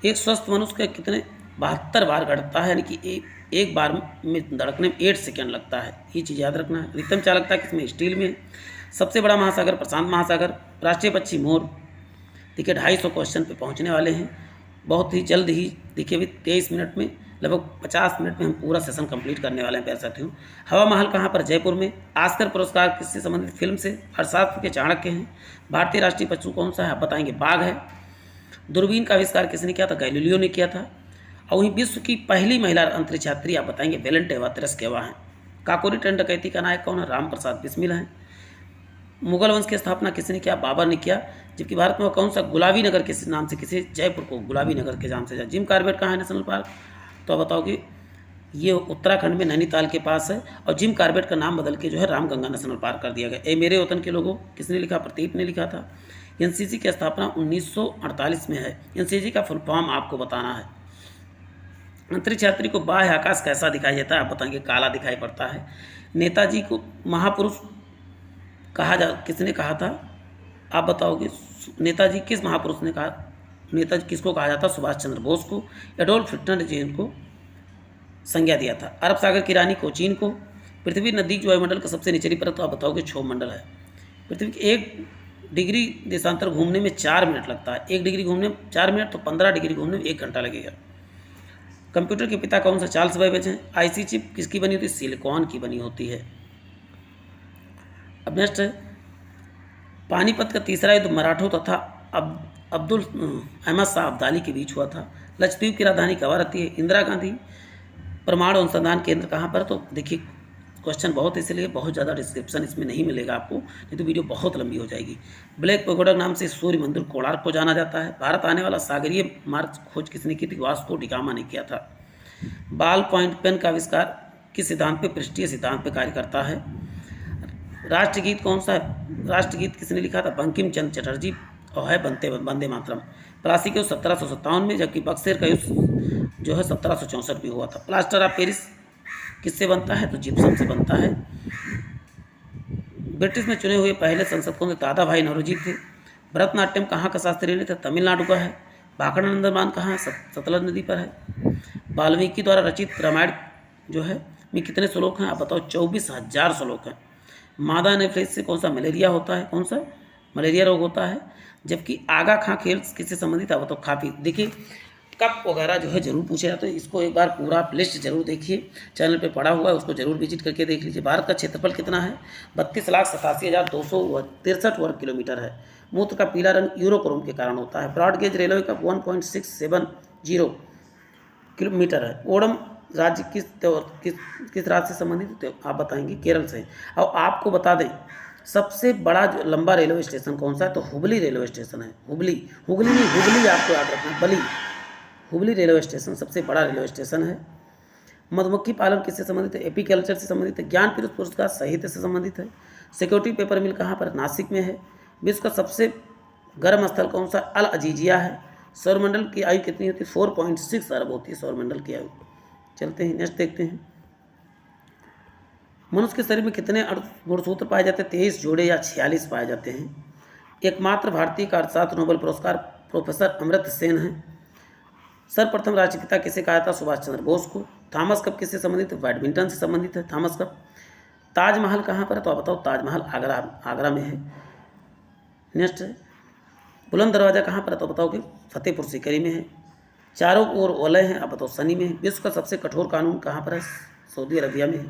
एक स्वस्थ मनुष्य का कितने 72 बार घटता है, यानी कि एक बार में धड़कने में 8 सेकेंड लगता है। ये चीज़ याद रखना है। अधिकतम चालकता किसमें? स्टील में। सबसे बड़ा महासागर प्रशांत महासागर। राष्ट्रीय पक्षी मोर। देखिए 250 क्वेश्चन पे पहुंचने वाले हैं बहुत ही जल्द ही। देखिए अभी 23 मिनट में, लगभग 50 मिनट में हम पूरा सेशन कंप्लीट करने वाले हैं प्यारे साथियों। हवा महल कहाँ पर? जयपुर में। ऑस्कर पुरस्कार किससे संबंधित? फिल्म से। अर्थशास्त्र के चाणक्य हैं। भारतीय राष्ट्रीय पशु कौन सा है? आप बताएंगे, बाघ है। दूरबीन का आविष्कार किसने किया था? गैलीलियो ने किया था। और वहीं विश्व की पहली महिला अंतरिक्ष यात्री आप बताएंगे, वेलेंटेवा तेरेस्केवा हैं। काकोरी ट्रेन डकैती का नायक कौन है? राम प्रसाद बिस्मिल हैं। मुगल वंश की स्थापना किसने किया? बाबर ने किया। जबकि भारत में कौन सा गुलाबी नगर किस नाम से, किसी जयपुर को गुलाबी नगर के नाम से जाए। जिम कार्बेट कहाँ है नेशनल पार्क? तो आप बताओगे ये उत्तराखंड में नैनीताल के पास है। और जिम कार्बेट का नाम बदल के जो है रामगंगा नेशनल पार्क कर दिया गया। ए मेरे वतन के लोगों किसने लिखा? प्रतीप ने लिखा था। NCC की स्थापना 1948 में है। NCC का फुल फॉर्म आपको बताना है। अंतरिक्ष यात्री को बाह्य आकाश कैसा दिखाई देता है? आप बताएंगे, काला दिखाई पड़ता है। नेताजी को महापुरुष किसने कहा था? आप बताओगे, नेताजी किस महापुरुष ने कहा? नेताजी किसको कहा जाता? सुभाष चंद्र बोस को। एडोल्फ हिटलर ने जिनको संज्ञा दिया था। अरब सागर की रानी कोचीन को। पृथ्वी नदी वायुमंडल का सबसे निचली परत, तो आप बताओ कि क्षोभ मंडल है। पृथ्वी के 1 डिग्री देशांतर घूमने में 4 मिनट लगता है। 1 डिग्री घूमने में 4 मिनट, तो 15 डिग्री घूमने में 1 घंटा लगेगा। कंप्यूटर के पिता कौन सा? चार्ल्स बेबेज हैं। आईसी चिप किसकी बनी होती है? सिलिकॉन की बनी होती है। अब नेक्स्ट है, पानीपत का तीसरा युद्ध मराठों तथा अब्दुल अहमद शाह अब्दाली के बीच हुआ था। लक्षद्वीप की राजधानी कहाँ रहती है? इंदिरा गांधी परमाणु अनुसंधान केंद्र कहाँ पर? तो देखिए क्वेश्चन बहुत, इसलिए बहुत ज़्यादा डिस्क्रिप्शन इसमें नहीं मिलेगा आपको, नहीं तो वीडियो बहुत लंबी हो जाएगी। ब्लैक पैगोडा नाम से सूर्य मंदिर कोणार्क को जाना जाता है। भारत आने वाला सागरीय मार्ग खोज किसने की थी? वास्को डी गामा ने किया था। बॉल पॉइंट पेन का आविष्कार किस सिद्धांत पे? पृष्ठीय सिद्धांत पे कार्य करता है। राष्ट्रगीत कौन सा है? राष्ट्रगीत किसने लिखा था? बंकिम चंद्र चटर्जी, और है वंदे मातरम। प्लासी के 1757 में, जबकि बक्सर का युद्ध जो है 1764 में हुआ था। प्लास्टर ऑफ पेरिस किससे बनता है? तो जिप्सम से बनता है। ब्रिटिश में चुने हुए पहले संसद कौन थे? दादा भाई नौरोजी थे। भरतनाट्यम कहाँ का शास्त्रीय नृत्य? तमिलनाडु का है। भाखड़ानंदमान कहाँ है? सतलज नदी पर है। वाल्मीकि द्वारा रचित रामायण जो है में कितने श्लोक हैं? आप बताओ। 24,000 श्लोक हैं। मादा एनाफिलिस से कौन सा मलेरिया होता है? कौन सा मलेरिया रोग होता है। जबकि आगा खां खेल किससे संबंधित है? बताओ। खापी। देखिए कप वगैरह जो है जरूर पूछे जाते हैं, इसको एक बार पूरा लिस्ट जरूर देखिए, चैनल पे पड़ा हुआ है, उसको जरूर विजिट करके देख लीजिए। भारत का क्षेत्रफल कितना है? 32,87,263 वर्ग किलोमीटर है। मूत्र का पीला रंग यूरोक्रोम के कारण होता है। ब्रॉड गेज रेलवे का 1.670 किलोमीटर है। ओणम राज्य किस राज्य से संबंधित है? आप बताएंगे केरल से। और आपको बता दें सबसे बड़ा जो लंबा रेलवे स्टेशन कौन सा है? तो हुबली रेलवे स्टेशन है। हुबली नहीं, हुबली आपको याद रखना, बली। हुबली रेलवे स्टेशन सबसे बड़ा रेलवे स्टेशन है। मधुमक्खी पालन किससे संबंधित है? एपीकल्चर से संबंधित है। ज्ञानपीठ पुरस्कार साहित्य से संबंधित है। सिक्योरिटी पेपर मिल कहाँ पर? नासिक में है। विश्व का सबसे गर्म स्थल कौन सा? अल अजीजिया है। सौरमंडल की आयु कितनी होती है? 4.6 अरब होती है सौरमंडल की आयु। चलते हैं नेक्स्ट देखते हैं। मनुष्य के शरीर में कितने गुणसूत्र पाए जाते हैं? 23 जोड़े या 46 पाए जाते हैं। एकमात्र भारतीय का अर्थशास्त्र नोबेल पुरस्कार प्रोफेसर अमर्त्य सेन है। सर्वप्रथम राष्ट्रपिता किसे कहा था? सुभाष चंद्र बोस को। थॉमस कप किससे संबंधित है? बैडमिंटन से संबंधित है थॉमस कप। ताजमहल कहाँ पर है? तो आप बताओ। ताजमहल आगरा में है। नेक्स्ट है, बुलंद दरवाजा कहाँ पर है? तो बताओ कि फतेहपुर सीकरी में है। चारों ओर वलय हैं, आप बताओ। शनि में है। विश्व का सबसे कठोर कानून कहाँ पर है? सऊदी अरबिया में है।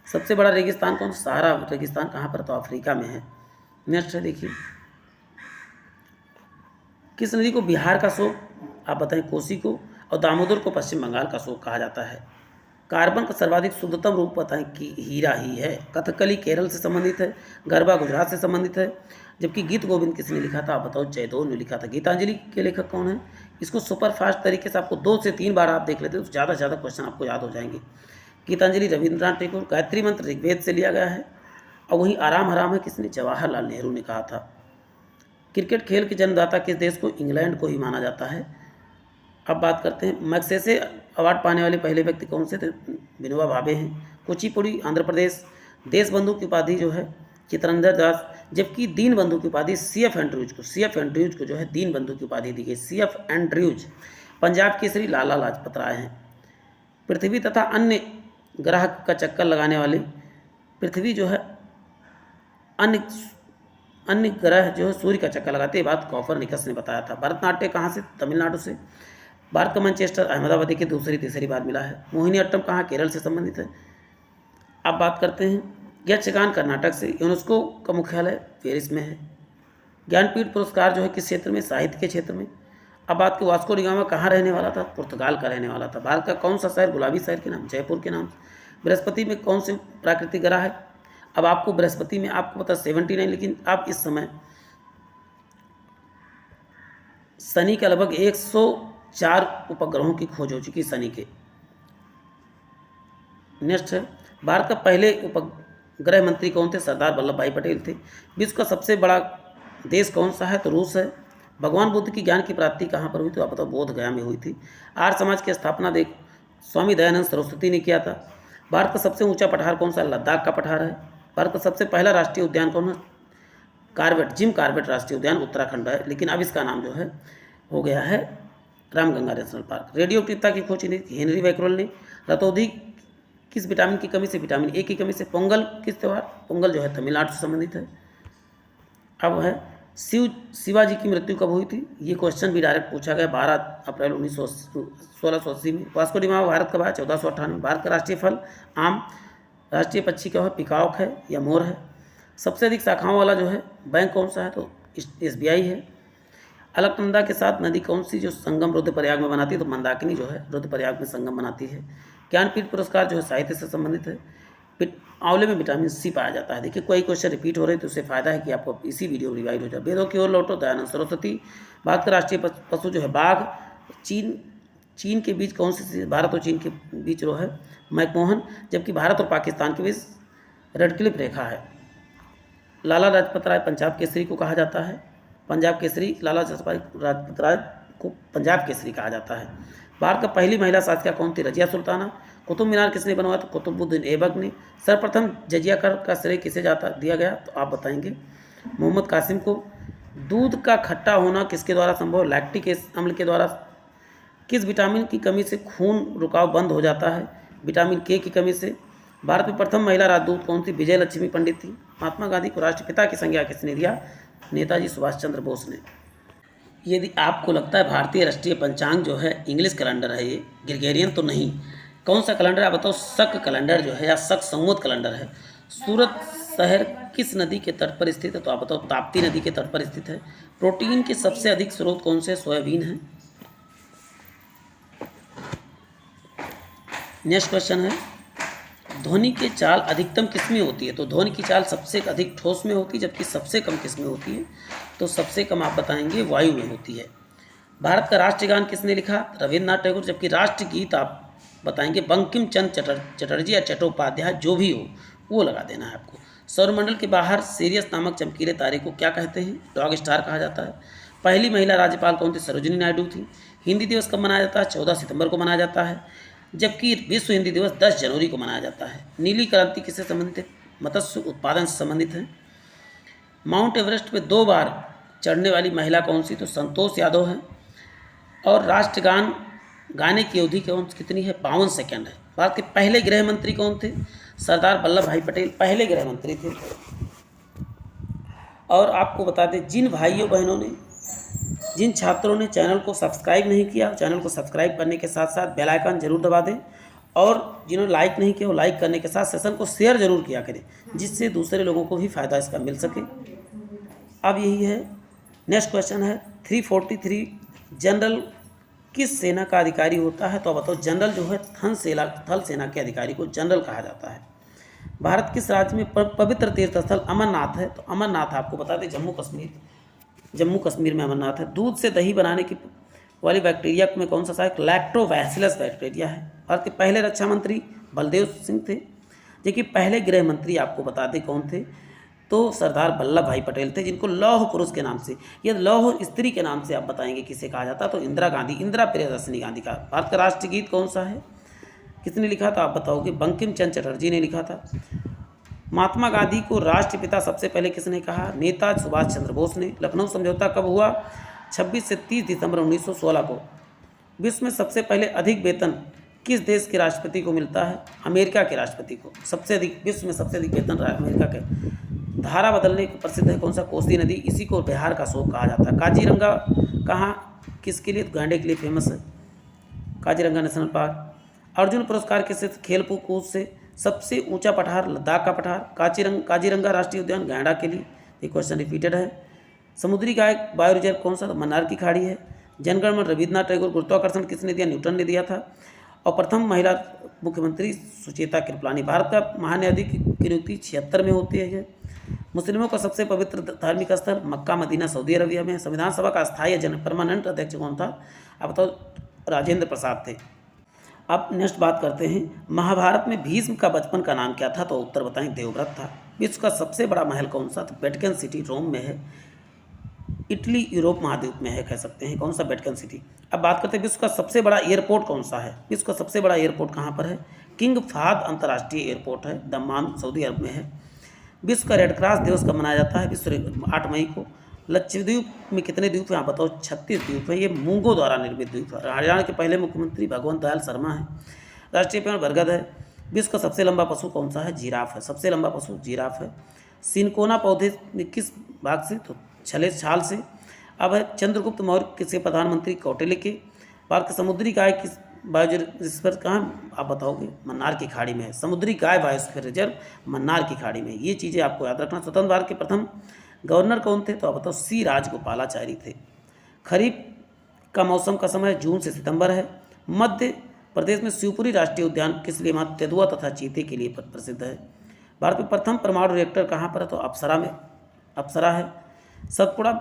सबसे बड़ा रेगिस्तान कौन? सहारा रेगिस्तान कहाँ पर? तो अफ्रीका में है। नेक्स्ट है देखिए, किस नदी को बिहार का शोक, आप बताएं, कोसी को, और दामोदर को पश्चिम बंगाल का शोक कहा जाता है। कार्बन का सर्वाधिक शुद्धतम रूप बताएं कि हीरा ही है। कथकली केरल से संबंधित है। गरबा गुजरात से संबंधित है। जबकि गीत गोविंद किसने लिखा था? आप बताओ। जयदेव ने लिखा था। गीतांजलि के लेखक कौन है? इसको सुपर फास्ट तरीके से आपको 2 से 3 बार आप देख लेते हो तो ज़्यादा से ज़्यादा क्वेश्चन आपको याद हो जाएंगे। गीतांजलि रविंद्रनाथ टैगोर। गायत्री मंत्र ऋग्वेद से लिया गया है। और वहीं आराम हराम है किसने? जवाहरलाल नेहरू ने कहा था। क्रिकेट खेल के जन्मदाता किस देश को? इंग्लैंड को ही माना जाता है। अब बात करते हैं, मैग्सेसे अवार्ड पाने वाले पहले व्यक्ति कौन से थे? विनोबा भावे हैं। कुचिपुड़ी आंध्र प्रदेश। देशबंधु की उपाधि जो है चितरंजन दास। जबकि दीनबंधु की उपाधि सीएफ एंड्रयूज को जो है दीनबंधु की उपाधि दी गई। CF Andrews. पंजाब केसरी लाला लाजपत राय हैं। पृथ्वी तथा अन्य ग्रह का चक्कर लगाने वाले पृथ्वी जो है अन्य ग्रह जो है सूर्य का चक्कर लगाते हैं। बात कॉपरनिकस ने बताया था। भरतनाट्यम कहाँ से? तमिलनाडु से। भारत का मैनचेस्टर अहमदाबाद की तीसरी बार मिला है। मोहिनीअट्टम कहाँ? केरल से संबंधित है। अब बात करते हैं, यक्षगान कर्नाटक से। यूनेस्को का मुख्यालय पेरिस में है। ज्ञानपीठ पुरस्कार जो है किस क्षेत्र में? साहित्य के क्षेत्र में। अब बात की वास्को डी गामा कहाँ रहने वाला था? पुर्तगाल का रहने वाला था। भारत का कौन सा शहर गुलाबी शहर के नाम? जयपुर के नाम। बृहस्पति में कौन से प्राकृतिक ग्रह है? अब आपको बृहस्पति में आपको पता 79, लेकिन अब इस समय शनि का लगभग 104 उपग्रहों की खोज हो चुकी शनि के। नेक्स्ट है, भारत का पहले उपग्रह मंत्री कौन थे? सरदार वल्लभ भाई पटेल थे। विश्व का सबसे बड़ा देश कौन सा है? तो रूस है। भगवान बुद्ध की ज्ञान की प्राप्ति कहाँ पर हुई? तो आप बताओ। बोध गया में हुई थी। आर्य समाज की स्थापना स्वामी दयानंद सरस्वती ने किया था। भारत का सबसे ऊंचा पठार कौन सा? लद्दाख का पठार है। भारत का सबसे पहला राष्ट्रीय उद्यान कौन है? जिम कार्बेट राष्ट्रीय उद्यान उत्तराखंड है, लेकिन अब इसका नाम जो है हो गया है रामगंगा नेशनल पार्क। रेडियोक्टिवता की खोज हेनरी बैकरोल ने। रतौंधी किस विटामिन की कमी से, विटामिन ए की कमी से। पोंगल किस त्यौहार, पोंगल जो है तमिलनाडु से संबंधित है। अब है शिवाजी की मृत्यु कब हुई थी, ये क्वेश्चन भी डायरेक्ट पूछा गया 12 अप्रैल 1680 में। वास्को डी गामा भारत कब आया, 1498। भारत का राष्ट्रीय फल आम, राष्ट्रीय पक्षी क्या है, पिकॉक है या मोर है। सबसे अधिक शाखाओं वाला जो है बैंक कौन सा है, तो SBI है। अलकनंदा के साथ नदी कौन सी जो संगम रुद्रप्रयाग में बनाती है, तो मंदाकिनी जो है रुद्रप्रयाग में संगम बनाती है। ज्ञानपीठ पुरस्कार जो है साहित्य से संबंधित है। आंवले में विटामिन C पाया जाता है। देखिए कोई क्वेश्चन रिपीट हो रहे हैं तो उससे फायदा है कि आपको इसी वीडियो रिवाइज हो जाए। वेदों की ओर लौटो, दयानंद सरस्वती। भारत का राष्ट्रीय पशु जो है बाघ। चीन के बीच कौन सी, भारत और चीन के बीच जो है मैकमोहन, जबकि भारत और पाकिस्तान के बीच रेडक्लिफ रेखा है। लाला लाजपत राय पंजाब केसरी को कहा जाता है, पंजाब केसरी, लाला लाजपत राय को पंजाब केसरी कहा जाता है। भारत का पहली महिला शासिका कौन थी, रजिया सुल्ताना। कुतुब मीनार किसने बनवाया, तो कुतुबुद्दीन ऐबक ने। सर्वप्रथम जजिया कर का श्रेय किसे दिया गया, तो आप बताएंगे मोहम्मद कासिम को। दूध का खट्टा होना किसके द्वारा संभव, लैक्टिक अम्ल के द्वारा। किस विटामिन की कमी से खून रुकाव बंद हो जाता है, विटामिन K की कमी से। भारत में प्रथम महिला राजदूत कौन थी, विजय लक्ष्मी पंडित थी। महात्मा गांधी को राष्ट्रपिता की संज्ञा किसने दिया, नेताजी सुभाष चंद्र बोस ने। यदि आपको लगता है भारतीय राष्ट्रीय पंचांग जो है इंग्लिश कैलेंडर है, ये ग्रेगोरियन तो नहीं, कौन सा कैलेंडर, आप बताओ। शक कैलेंडर जो है या शक संवत कैलेंडर है। सूरत शहर किस नदी के तट पर स्थित है, तो आप बताओ ताप्ती नदी के तट पर स्थित है। प्रोटीन के सबसे अधिक स्रोत कौन से, सोयाबीन है। नेक्स्ट क्वेश्चन है, ध्वनि की चाल अधिकतम किस में होती है, तो ध्वनि की चाल सबसे अधिक ठोस में होती है, जबकि सबसे कम किस में होती है, तो सबसे कम आप बताएंगे वायु में होती है। भारत का राष्ट्रगान किसने लिखा, रविन्द्रनाथ टैगोर, जबकि राष्ट्रगीत आप बताएंगे बंकिम चंद्र चटर्जी या चट्टोपाध्याय, जो भी हो वो लगा देना है आपको। सौरमंडल के बाहर सीरियस नामक चमकीले तारे को क्या कहते हैं, डॉग स्टार कहा जाता है। पहली महिला राज्यपाल कौन थी, सरोजिनी नायडू थी। हिंदी दिवस कब मनाया जाता है, 14 सितंबर को मनाया जाता है, जबकि विश्व हिंदी दिवस 10 जनवरी को मनाया जाता है। नीली क्रांति किससे संबंधित है, मत्स्य उत्पादन से संबंधित है। माउंट एवरेस्ट पे 2 बार चढ़ने वाली महिला कौन सी, तो संतोष यादव है। और राष्ट्रगान गाने की अवधि कितनी है, 52 सेकंड है। भारत के पहले गृह मंत्री कौन थे, सरदार वल्लभ भाई पटेल पहले गृह मंत्री थे। और आपको बता दें, जिन भाइयों बहनों ने, जिन छात्रों ने चैनल को सब्सक्राइब नहीं किया, चैनल को सब्सक्राइब करने के साथ साथ बेल आइकन जरूर दबा दें। और जिन्होंने लाइक नहीं किया वो लाइक करने के साथ सेशन को शेयर जरूर किया करें, जिससे दूसरे लोगों को भी फ़ायदा इसका मिल सके। अब यही है, नेक्स्ट क्वेश्चन है 343, जनरल किस सेना का अधिकारी होता है, तो बताओ जनरल जो है थल सेना के अधिकारी को जनरल कहा जाता है। भारत किस राज्य में पवित्र तीर्थ स्थल अमरनाथ है, तो अमरनाथ आपको बता दें जम्मू कश्मीर में अमरनाथ है। दूध से दही बनाने की वाली बैक्टीरिया में कौन सा सहायक, लैक्टोबैसिलस बैक्टीरिया है। भारत के पहले रक्षा मंत्री बलदेव सिंह थे, जो कि पहले गृह मंत्री आपको बता दें कौन थे, तो सरदार वल्लभ भाई पटेल थे, जिनको लौह पुरुष के नाम से या लौह स्त्री के नाम से आप बताएंगे किसे कहा जाता, तो इंदिरा प्रियदर्शनी गांधी का। भारत का राष्ट्रगीत कौन सा है, किसने लिखा था, आप बताओगे बंकिम चंद्र चटर्जी ने लिखा था। महात्मा गांधी को राष्ट्रपिता सबसे पहले किसने कहा, नेताजी सुभाष चंद्र बोस ने। लखनऊ समझौता कब हुआ, 26 से 30 दिसंबर 1916 को। विश्व में सबसे पहले अधिक वेतन किस देश के राष्ट्रपति को मिलता है, अमेरिका के राष्ट्रपति को। सबसे अधिक, विश्व में सबसे अधिक वेतन अमेरिका के। धारा बदलने को प्रसिद्ध है कौन सा, कोसी नदी, इसी को बिहार का शोक कहा जाता है। काजीरंगा कहाँ किसके लिए, गांडे के लिए फेमस है, काजीरंगा नेशनल पार्क। अर्जुन पुरस्कार किससे, खेल कूद से। सबसे ऊंचा पठार लद्दाख का पठार। काजीरंगा राष्ट्रीय उद्यान गैंडा के लिए। ये क्वेश्चन रिपीटेड है। समुद्री गाय बायो रिजर्व कौन सा, मन्नार की खाड़ी है। जनगण मन रविन्द्रनाथ टैगोर। गुरुत्वाकर्षण किसने दिया, न्यूटन ने दिया था। और प्रथम महिला मुख्यमंत्री सुचेता कृपलानी। भारत का महान्यायाधीश की नियुक्ति 76 में होती है। मुस्लिमों का सबसे पवित्र धार्मिक स्थल मक्का मदीना सऊदी अरबिया में। संविधान सभा का अस्थायी परमानेंट अध्यक्ष कौन था, आप बताओ, राजेंद्र प्रसाद थे। अब नेक्स्ट बात करते हैं, महाभारत में भीष्म का बचपन का नाम क्या था, तो उत्तर बताएं देवव्रत था। विश्व का सबसे बड़ा महल कौन सा, तो वेटिकन सिटी रोम में है। इटली यूरोप महाद्वीप में है, कह सकते हैं, कौन सा, वेटिकन सिटी। अब बात करते हैं विश्व का सबसे बड़ा एयरपोर्ट कौन सा है। विश्व का सबसे बड़ा एयरपोर्ट कहाँ पर है, किंग फाहद अंतर्राष्ट्रीय एयरपोर्ट है, दम्माम सऊदी अरब में है। विश्व का रेड क्रॉस दिवस कब मनाया जाता है, विश्व 8 मई को। लक्षद्वीप में कितने द्वीप हैं, आप बताओ, 36 द्वीप है। ये मूंगों द्वारा निर्मित द्वीप है। हरियाणा के पहले मुख्यमंत्री भगवंत दयाल शर्मा हैं। राष्ट्रीय पेड़ बरगद है। विश्व का सबसे लंबा पशु कौन सा है? जिराफ है। सबसे लंबा पशु जिराफ है। सिनकोना पौधे किस भाग से? तो छले छाल से। अब है चंद्रगुप्त मौर्य किसके प्रधानमंत्री? कौटिल्य के। भारत की समुद्री गाय किस बायोस्फीयर रिजर्व कहाँ आप बताओगे? मन्नार की खाड़ी में है। समुद्री गाय बायोस्फीयर रिजर्व मन्नार की खाड़ी में है। ये चीज़ें आपको याद रखना। स्वतंत्र भारत के प्रथम गवर्नर कौन थे? तो आप बताओ, सी राजगोपालाचारी थे। खरीफ का मौसम का समय जून से सितंबर है। मध्य प्रदेश में शिवपुरी राष्ट्रीय उद्यान किस लिए महत्व? तेंदुआ तथा चीते के लिए प्रसिद्ध है। भारत में प्रथम परमाणु रिएक्टर कहाँ पर है? तो अप्सरा में, अप्सरा है। सतपुड़ा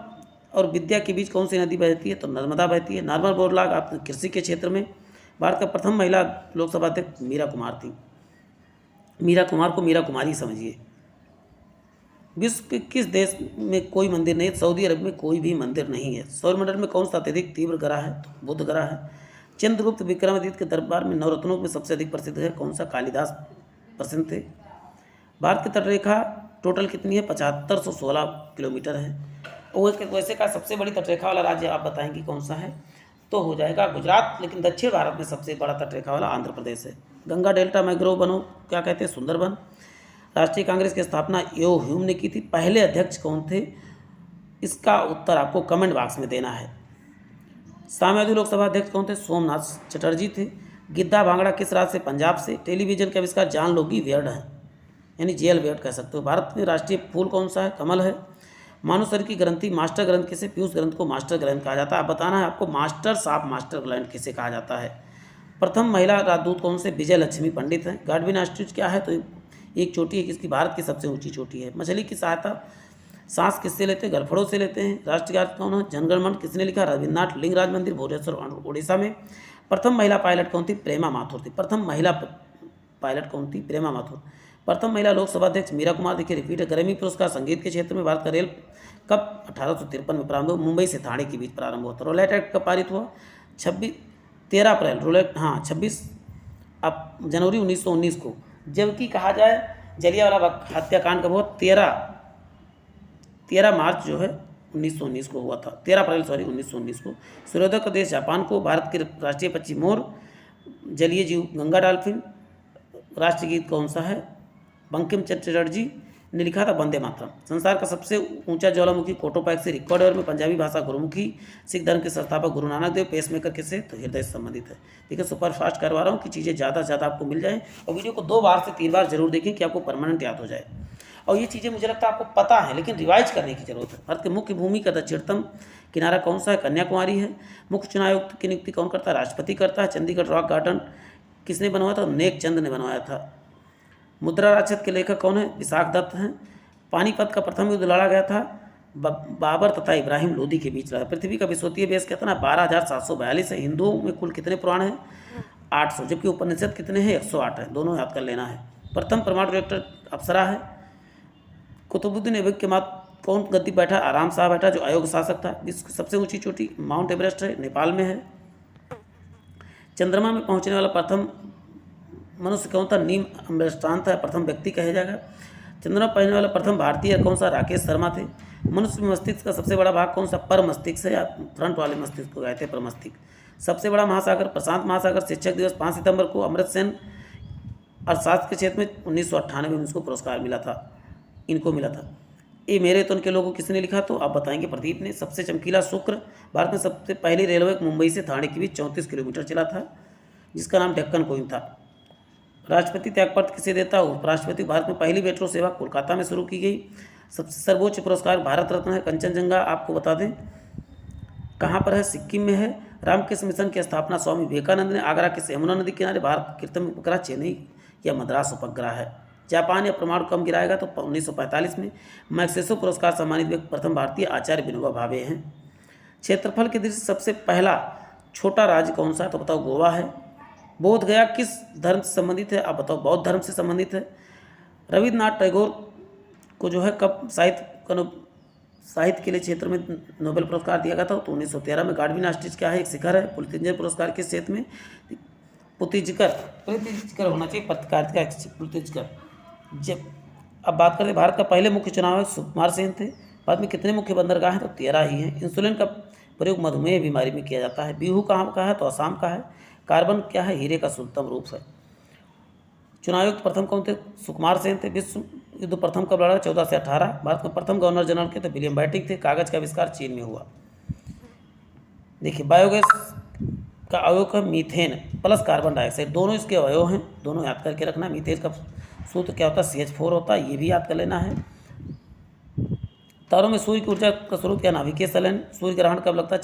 और विद्या के बीच कौन सी नदी बहती है? तो नर्मदा बहती है। नॉर्मल बोरलॉग आप कृषि के क्षेत्र में। भारत का प्रथम महिला लोकसभा अध्यक्ष मीरा कुमार थी। मीरा कुमार को मीरा कुमारी समझिए। विश्व के किस देश में कोई मंदिर नहीं? सऊदी अरब में कोई भी मंदिर नहीं है। सौरमंडल में कौन सा अत्यधिक तीव्र ग्रह है? तो बुध ग्रह है। चंद्रगुप्त विक्रमादित्य के दरबार में नवरत्नों में सबसे अधिक प्रसिद्ध है कौन सा? कालिदास प्रसिद्ध थे। भारत की तटरेखा टोटल कितनी है? 7516 किलोमीटर है। और वैसे का सबसे बड़ी तटरेखा वाला राज्य आप बताएंगे कौन सा है? तो हो जाएगा गुजरात। लेकिन दक्षिण भारत में सबसे बड़ा तटरेखा वाला आंध्र प्रदेश है। गंगा डेल्टा मैंग्रोव वनों क्या कहते हैं? सुंदरबन। राष्ट्रीय कांग्रेस की स्थापना यो ह्यूम ने की थी। पहले अध्यक्ष कौन थे? इसका उत्तर आपको कमेंट बॉक्स में देना है। साम्यवादी लोकसभा अध्यक्ष कौन थे? सोमनाथ चटर्जी थे। गिद्धा भांगड़ा किस राज्य से? पंजाब से। टेलीविजन के आविष्कार जॉन लोगी वेयर्ड है, यानी जेएल वेयर्ड कह सकते हो। भारत में राष्ट्रीय फूल कौन सा है? कमल है। मानव शरीर की ग्रंथि मास्टर ग्रंथ किसे? पीयूष ग्रंथ को मास्टर ग्रंथ कहा जाता है। अब बताना है आपको मास्टर ऑफ मास्टर ग्रंथ किसे कहा जाता है। प्रथम महिला राजदूत कौन से? विजय लक्ष्मी पंडित हैं। गार्डविन ऑस्ट्रिच क्या है? तो एक चोटी है किसकी? भारत की सबसे ऊंची चोटी है। मछली की सहायता सांस किससे लेते हैं? गलफड़ों से लेते हैं। राष्ट्रगान कौन है? जनगण मन किसने लिखा? रविन्द्रनाथ। लिंगराज मंदिर भुवनेश्वर उड़ीसा में। प्रथम महिला पायलट कौन थी? प्रेमा माथुर थी। प्रथम महिला पायलट कौन थी? प्रेमा माथुर। प्रथम महिला लोकसभा अध्यक्ष मीरा कुमार। देखिए रिपीट है। ग्रैमी पुरस्कार संगीत के क्षेत्र में। भारत का रेल कब 1853 में प्रारंभ हुआ? मुंबई से ठाणे के बीच प्रारंभ हुआ था। रोलेट एक्ट कब पारित हुआ? 13 अप्रैल। रोलेट 26 जनवरी 1919 को। जबकि कहा जाए जलियांवाला बाग हत्याकांड कब हुआ? 13 मार्च जो है 1919 को हुआ था। 13 अप्रैल 1919 को। सूर्योदय का देश जापान को। भारत के राष्ट्रीय पक्षी मोर। जलीय जीव गंगा डॉल्फिन। राष्ट्रगीत कौन सा है? बंकिम चंद्र चटर्जी ने लिखा था वंदे मातरम। संसार का सबसे ऊंचा ज्वालामुखी कोटोपैक्सी इक्वाडोर में। पंजाबी भाषा गुरुमुखी। सिख धर्म के संस्थापक गुरु नानक देव। पेसमेकर किससे? तो हृदय से संबंधित है। देखिए सुपर फास्ट करवा रहा हूँ कि चीज़ें ज़्यादा से ज़्यादा आपको मिल जाए। और वीडियो को 2 बार से 3 बार जरूर देखें कि आपको परमानेंट याद हो जाए। और ये चीज़ें मुझे लगता है आपको पता है, लेकिन रिवाइज करने की जरूरत है। भारत के मुख्य भूमि का दक्षिणतम किनारा कौन सा है? कन्याकुमारी है। मुख्य चुनाव आयुक्त की नियुक्ति कौन करता है? राष्ट्रपति करता है। चंडीगढ़ रॉक गार्डन किसने बनवाया था? नेक चंद ने बनवाया था। मुद्रा राक्षस के लेखक कौन है? विशाख दत्त हैं। पानीपत का प्रथम युद्ध लड़ा गया था बाबर तथा इब्राहिम लोदी के बीच लड़ा। पृथ्वी का विश्वतीय बेस कितना? 12,742 है। हिंदुओं में कुल कितने पुराण हैं? 800। जबकि उपनिषद कितने हैं? 108 है। दोनों याद कर लेना है। प्रथम परमाणु रिएक्टर अप्सरा है। कुतुबुद्दीन ऐबक के बाद कौन गद्दी बैठा? आराम शाह बैठा जो अयोग्य शासक था। विश्व की सबसे ऊंची चोटी माउंट एवरेस्ट है, नेपाल में है। चंद्रमा में पहुंचने वाला प्रथम मनुष्य कौन था? नील आर्मस्ट्रांग था, प्रथम व्यक्ति कहा जाएगा। चंद्रमा पहनने वाला प्रथम भारतीय कौन सा? राकेश शर्मा थे। मनुष्य मस्तिष्क का सबसे बड़ा भाग कौन सा? पर मस्तिष्क है, या फ्रंट वाले मस्तिष्क को कहते हैं पर मस्तिष्क। सबसे बड़ा महासागर प्रशांत महासागर। शिक्षक दिवस 5 सितंबर को। अमृत सेन अर्थशास्त्र के क्षेत्र में 1998 में इसको पुरस्कार मिला था, इनको मिला था। ये मेरे तो उनके लोगों किसने लिखा? तो आप बताएंगे प्रदीप ने। सबसे चमकीला शुक्र। भारत में सबसे पहली रेलवे मुंबई से ठाणे के बीच 34 किलोमीटर चला था, जिसका नाम डेक्कन क्वीन था। राष्ट्रपति त्यागपत्र किसे देता? उपराष्ट्रपति। भारत में पहली मेट्रो सेवा कोलकाता में शुरू की गई। सबसे सर्वोच्च पुरस्कार भारत रत्न है। कंचनजंगा आपको बता दें कहाँ पर है? सिक्किम में है। रामकृष्ण मिशन की स्थापना स्वामी विवेकानंद ने। आगरा के यमुना नदी किनारे भारत कृत्रिम उपग्रह चेन्नई या मद्रास उपग्रह है। जापान या परमाणु कम गिराएगा? तो 1945 में। मैग्सेसो पुरस्कार सम्मानित व्यक्ति प्रथम भारतीय आचार्य विनोबा भावे हैं। क्षेत्रफल की दृष्टि से सबसे पहला छोटा राज्य कौन सा है? तो बताओ गोवा है। बोध गया किस धर्म से संबंधित है? आप बताओ। बौद्ध धर्म से संबंधित है। रविन्द्रनाथ टैगोर को जो है कब साहित्य के लिए क्षेत्र में नोबेल पुरस्कार दिया गया था? तो 1913 में। गार्डविन ऑस्ट्रिच क्या है? एक शिखर है। पुलित्जर पुरस्कार किस क्षेत्र में? पुलित्जर होना चाहिए, पत्रकारिता का पुलित्जर। जब अब बात करें भारत का पहले मुख्य चुनाव है, सुकुमार सेन थे। भारत में कितने मुख्य बंदरगाह हैं? तो 13 ही हैं। इंसुलिन का प्रयोग मधुमेह बीमारी में किया जाता है। बिहू कहाँ का है? तो असम का है। कार्बन क्या है? हीरे का शुद्धतम रूप है। चुनाव आयुक्त प्रथम कौन थे? सुकुमार सेन थे। विश्व युद्ध प्रथम कब लड़ा? 14 से 18। भारत में प्रथम गवर्नर जनरल के थे? विलियम बेंटिक थे। कागज का आविष्कार चीन में हुआ। देखिए बायोगैस का अवयव है मीथेन प्लस कार्बन डाइऑक्साइड, दोनों इसके अवयव हैं, दोनों याद करके रखना। मीथेन का सूत्र क्या होता है? CH4 होता है, ये भी याद कर लेना है। तारों में सूर्य की ऊर्जा का स्रोत या नाभिकीय संलयन। सूर्य ग्रहण कब लगता है?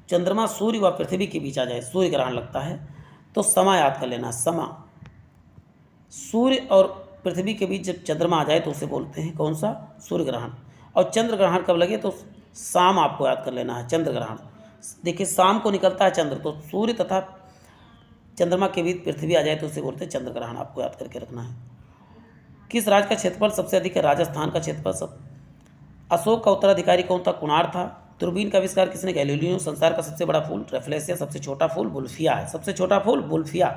चंद्रमा सूर्य व पृथ्वी के बीच आ जाए सूर्य ग्रहण लगता है। तो समा याद कर लेना, समा। सूर्य और पृथ्वी के बीच जब चंद्रमा आ जाए तो उसे बोलते हैं कौन सा? सूर्य ग्रहण। और चंद्र ग्रहण कब लगे? तो शाम आपको याद कर लेना है, चंद्र ग्रहण। देखिए शाम को निकलता है चंद्र, तो सूर्य तथा चंद्रमा के बीच पृथ्वी आ जाए तो उसे बोलते हैं चंद्र ग्रहण, आपको याद करके रखना है। किस राज्य का क्षेत्रफल सबसे अधिक है? राजस्थान का क्षेत्रफल सब। अशोक का उत्तराधिकारी कौन था? कुणार था। दूरबीन का आविष्कार किसने? गैलीलियो। संसार का सबसे बड़ा फूल? रेफ्लेसिया। सबसे छोटा फूल? बुल्फिया है। सबसे छोटा फूल बुल्फिया।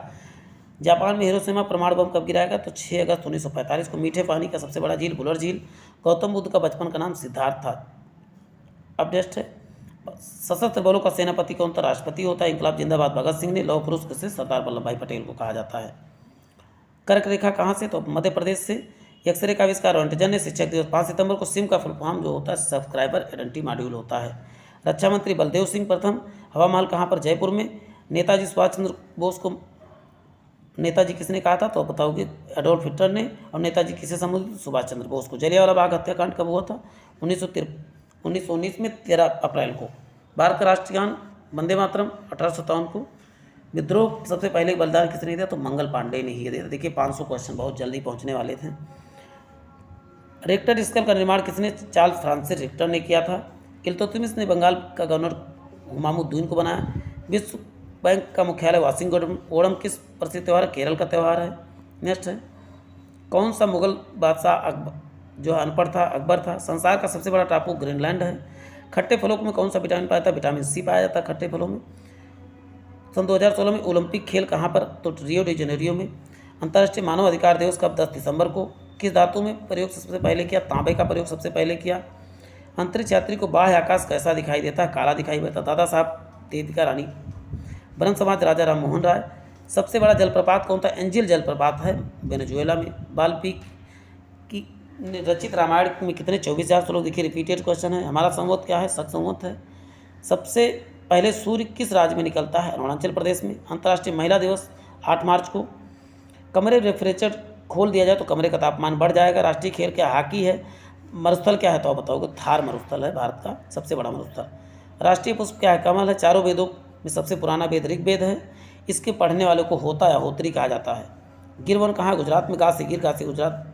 जापान में हिरोशिमा परमाणु बम कब गिराया गया? तो 6 अगस्त 1945 को। मीठे पानी का सबसे बड़ा झील? बुलर झील। गौतम बुद्ध का बचपन का नाम सिद्धार्थ था। अब नेक्स्ट है सशस्त्र बलों का सेनापति कौन था? राष्ट्रपति होता है। इंकलाब जिंदाबाद भगत सिंह ने। लौह पुरुष किसे? सरदार वल्लभ भाई पटेल को कहा जाता है। कर्क रेखा कहाँ से? तो मध्य प्रदेश से। एक्सरे का आविष्कार एंटीजन ने। शिक्षक दिवस 5 सितंबर को। सिम का फुल फॉर्म जो होता है सब्सक्राइबर आइडेंटिटी मॉड्यूल होता है। रक्षा मंत्री बलदेव सिंह प्रथम। हवा महल कहाँ पर? जयपुर में। नेताजी सुभाष चंद्र बोस को नेताजी किसने कहा था? तो बताओगे एडोल्फ हिटलर ने। और नेताजी किसे संबोधित? सुभाष चंद्र बोस को। जलियांवाला बाग हत्याकांड कब हुआ था? 1919 में 13 अप्रैल को। भारत का राष्ट्रीय गान वंदे मातरम 1857 को। विद्रोह सबसे पहले बलिदान किसने दिया? तो मंगल पांडे ने ही दिया। देखिए 500 क्वेश्चन बहुत जल्दी पहुंचने वाले थे। रिक्टर स्केल का निर्माण किसने? चार्ल्स फ्रांसिस रिक्टर ने किया था। इल्तुतमिश ने बंगाल का गवर्नर हुमायूं को बनाया। विश्व बैंक का मुख्यालय वाशिंगटन। ओणम किस प्रसिद्ध त्यौहार है? केरल का त्यौहार है। नेक्स्ट है कौन सा मुगल बादशाह अकबर जो अनपढ़ था? अकबर था। संसार का सबसे बड़ा टापू ग्रीनलैंड है। खट्टे फलों में कौन सा विटामिन पाया जाता है? विटामिन सी पाया जाता है खट्टे फलों में। सन 2016 में ओलंपिक खेल कहाँ पर? तो रियो डी जेनेरियो में। अंतर्राष्ट्रीय मानव अधिकार दिवस कब? 10 दिसंबर को। किस धातु में प्रयोग सबसे पहले किया? तांबे का प्रयोग सबसे पहले किया। अंतरिक्ष यात्री को बाह्य आकाश कैसा दिखाई देता है? काला दिखाई देता है। दादा साहब देविका रानी। ब्रह्म समाज राजा राम मोहन राय। सबसे बड़ा जलप्रपात कौन था? एंजिल जलप्रपात है वेनेजुएला में। वाल्मीकि की रचित रामायण में कितने? 24,000 श्लोक। देखिए रिपीटेड क्वेश्चन है। हमारा संवत क्या है? शक संवत है। सबसे पहले सूर्य किस राज्य में निकलता है? अरुणाचल प्रदेश में। अंतर्राष्ट्रीय महिला दिवस 8 मार्च को। कमरे रेफ्रिजरेटर खोल दिया जाए तो कमरे का तापमान बढ़ जाएगा। राष्ट्रीय खेल क्या? हॉकी है। मरुस्थल क्या है? तो आप बताओगे थार मरुस्थल है भारत का सबसे बड़ा मरुस्थल। राष्ट्रीय पुष्प क्या है? कमल है। चारों वेदों में सबसे पुराना वेद ऋग्वेद है। इसके पढ़ने वालों को होता या होत्री कहा जाता है। गिर वन कहाँ? गुजरात में। गासी गिर गासी गुजरात।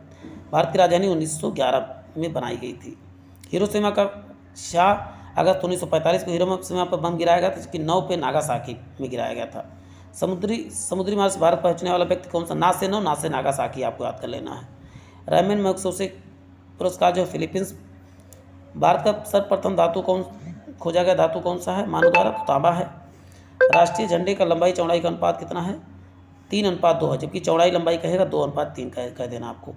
भारत की राजधानी 1911 में बनाई गई थी। हिरोशिमा का शाह अगस्त 1945 को हिरोशिमा पर बम गिराया गया था, जिसकी 9 पे नागासाकी में गिराया गया था। समुद्री मार्ग से भारत पहुंचने वाला व्यक्ति कौन सा? ना से नागासाकी आपको याद कर लेना है। रैमन मैग्सेसे पुरस्कार जो फिलीपींस। भारत का सर्वप्रथम धातु कौन खोजा गया? धातु कौन सा है मानव द्वारा? तो तांबा है। राष्ट्रीय झंडे का लंबाई चौड़ाई का अनुपात कितना है? 3:2 है, जबकि चौड़ाई लंबाई कहेगा 2:3 कह देना आपको।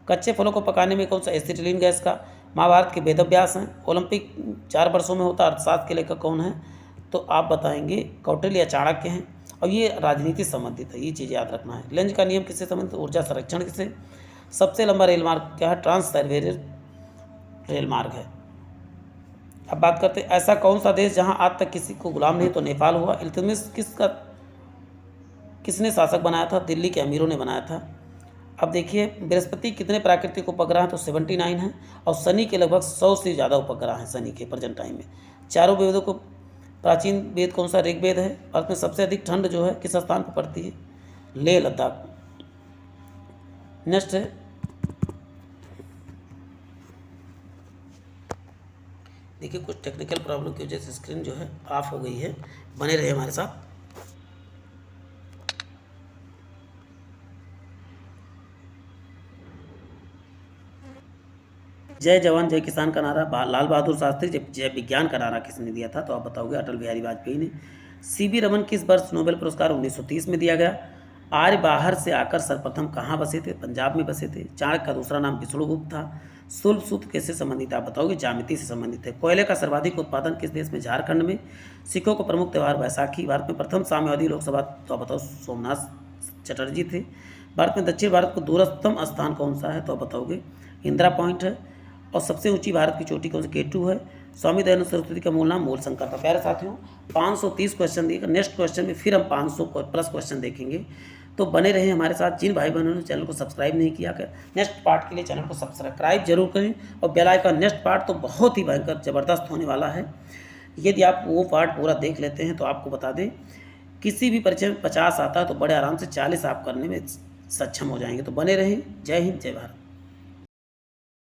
कच्चे फलों को पकाने में कौन सा? एसिटिलीन गैस का। महाभारत के वेदव्यास हैं। ओलंपिक 4 वर्षों में होता है। अर्थशास्त्र के लेखक कौन है? तो आप बताएंगे कौटिल्य या चाणक्य हैं। और ये राजनीति संबंधित है, ये चीज़ याद रखना है। लेंज का नियम किससे संबंधित? ऊर्जा संरक्षण से। सबसे लंबा रेल मार्ग क्या है? ट्रांस साइबेरियन रेल मार्ग है। अब बात करते हैं ऐसा कौन सा देश जहां आज तक किसी को गुलाम नहीं? तो नेपाल हुआ। इल्तुतमिश किसने शासक बनाया था? दिल्ली के अमीरों ने बनाया था। अब देखिए बृहस्पति कितने प्राकृतिक उपग्रह हैं? तो 79 हैं। और शनि के लगभग 100 से ज़्यादा उपग्रह हैं शनि के प्रेजेंट टाइम में। चारों वेदों को प्राचीन वेद कौन सा? ऋग्वेद है। भारत में सबसे अधिक ठंड जो है किस स्थान पर पड़ती है? लेह लद्दाख। नेक्स्ट है देखिए कुछ टेक्निकल प्रॉब्लम की वजह से स्क्रीन जो है ऑफ हो गई है। बने रहे हमारे साथ। जय जवान जय किसान का नारा लाल बहादुर शास्त्री। जय विज्ञान का नारा किसने दिया था? तो आप बताओगे अटल बिहारी वाजपेयी ने। सीवी रमन किस वर्ष नोबेल पुरस्कार 1930 में दिया गया? आर्य बाहर से आकर सर्वप्रथम कहाँ बसे थे? पंजाब में बसे थे। चाणक्य का दूसरा नाम विष्णुगुप्त था। शुल्ब सूत्र किससे संबंधित? आप बताओगे ज्यामिति से संबंधित है। कोयले का सर्वाधिक उत्पादन किस देश में? झारखंड में। सिखों का प्रमुख त्यौहार बैसाखी। भारत में प्रथम साम्यवादी लोकसभा तो आप बताओ सोमनाथ चटर्जी थे। भारत में दक्षिण भारत को दूरस्थम स्थान कौन सा है, तो आप बताओगे इंदिरा पॉइंट है। और सबसे ऊंची भारत की चोटी कौन सी, K2 है। स्वामी दयानंद सरस्वती का मूल नाम मूल शंकर था। प्यारे साथियों 530 क्वेश्चन दिए, नेक्स्ट क्वेश्चन में फिर हम 500 प्लस क्वेश्चन देखेंगे, तो बने रहें हमारे साथ। जिन भाई बहनों ने चैनल को सब्सक्राइब नहीं किया कर, नेक्स्ट पार्ट के लिए चैनल को सब्सक्राइब जरूर करें और बेल आइकन। नेक्स्ट पार्ट तो बहुत ही भयंकर ज़बरदस्त होने वाला है। यदि आप वो पार्ट पूरा देख लेते हैं तो आपको बता दें, किसी भी परीक्षा में 50 आता है तो बड़े आराम से 40 आप करने में सक्षम हो जाएंगे। तो बने रहें। जय हिंद, जय भारत।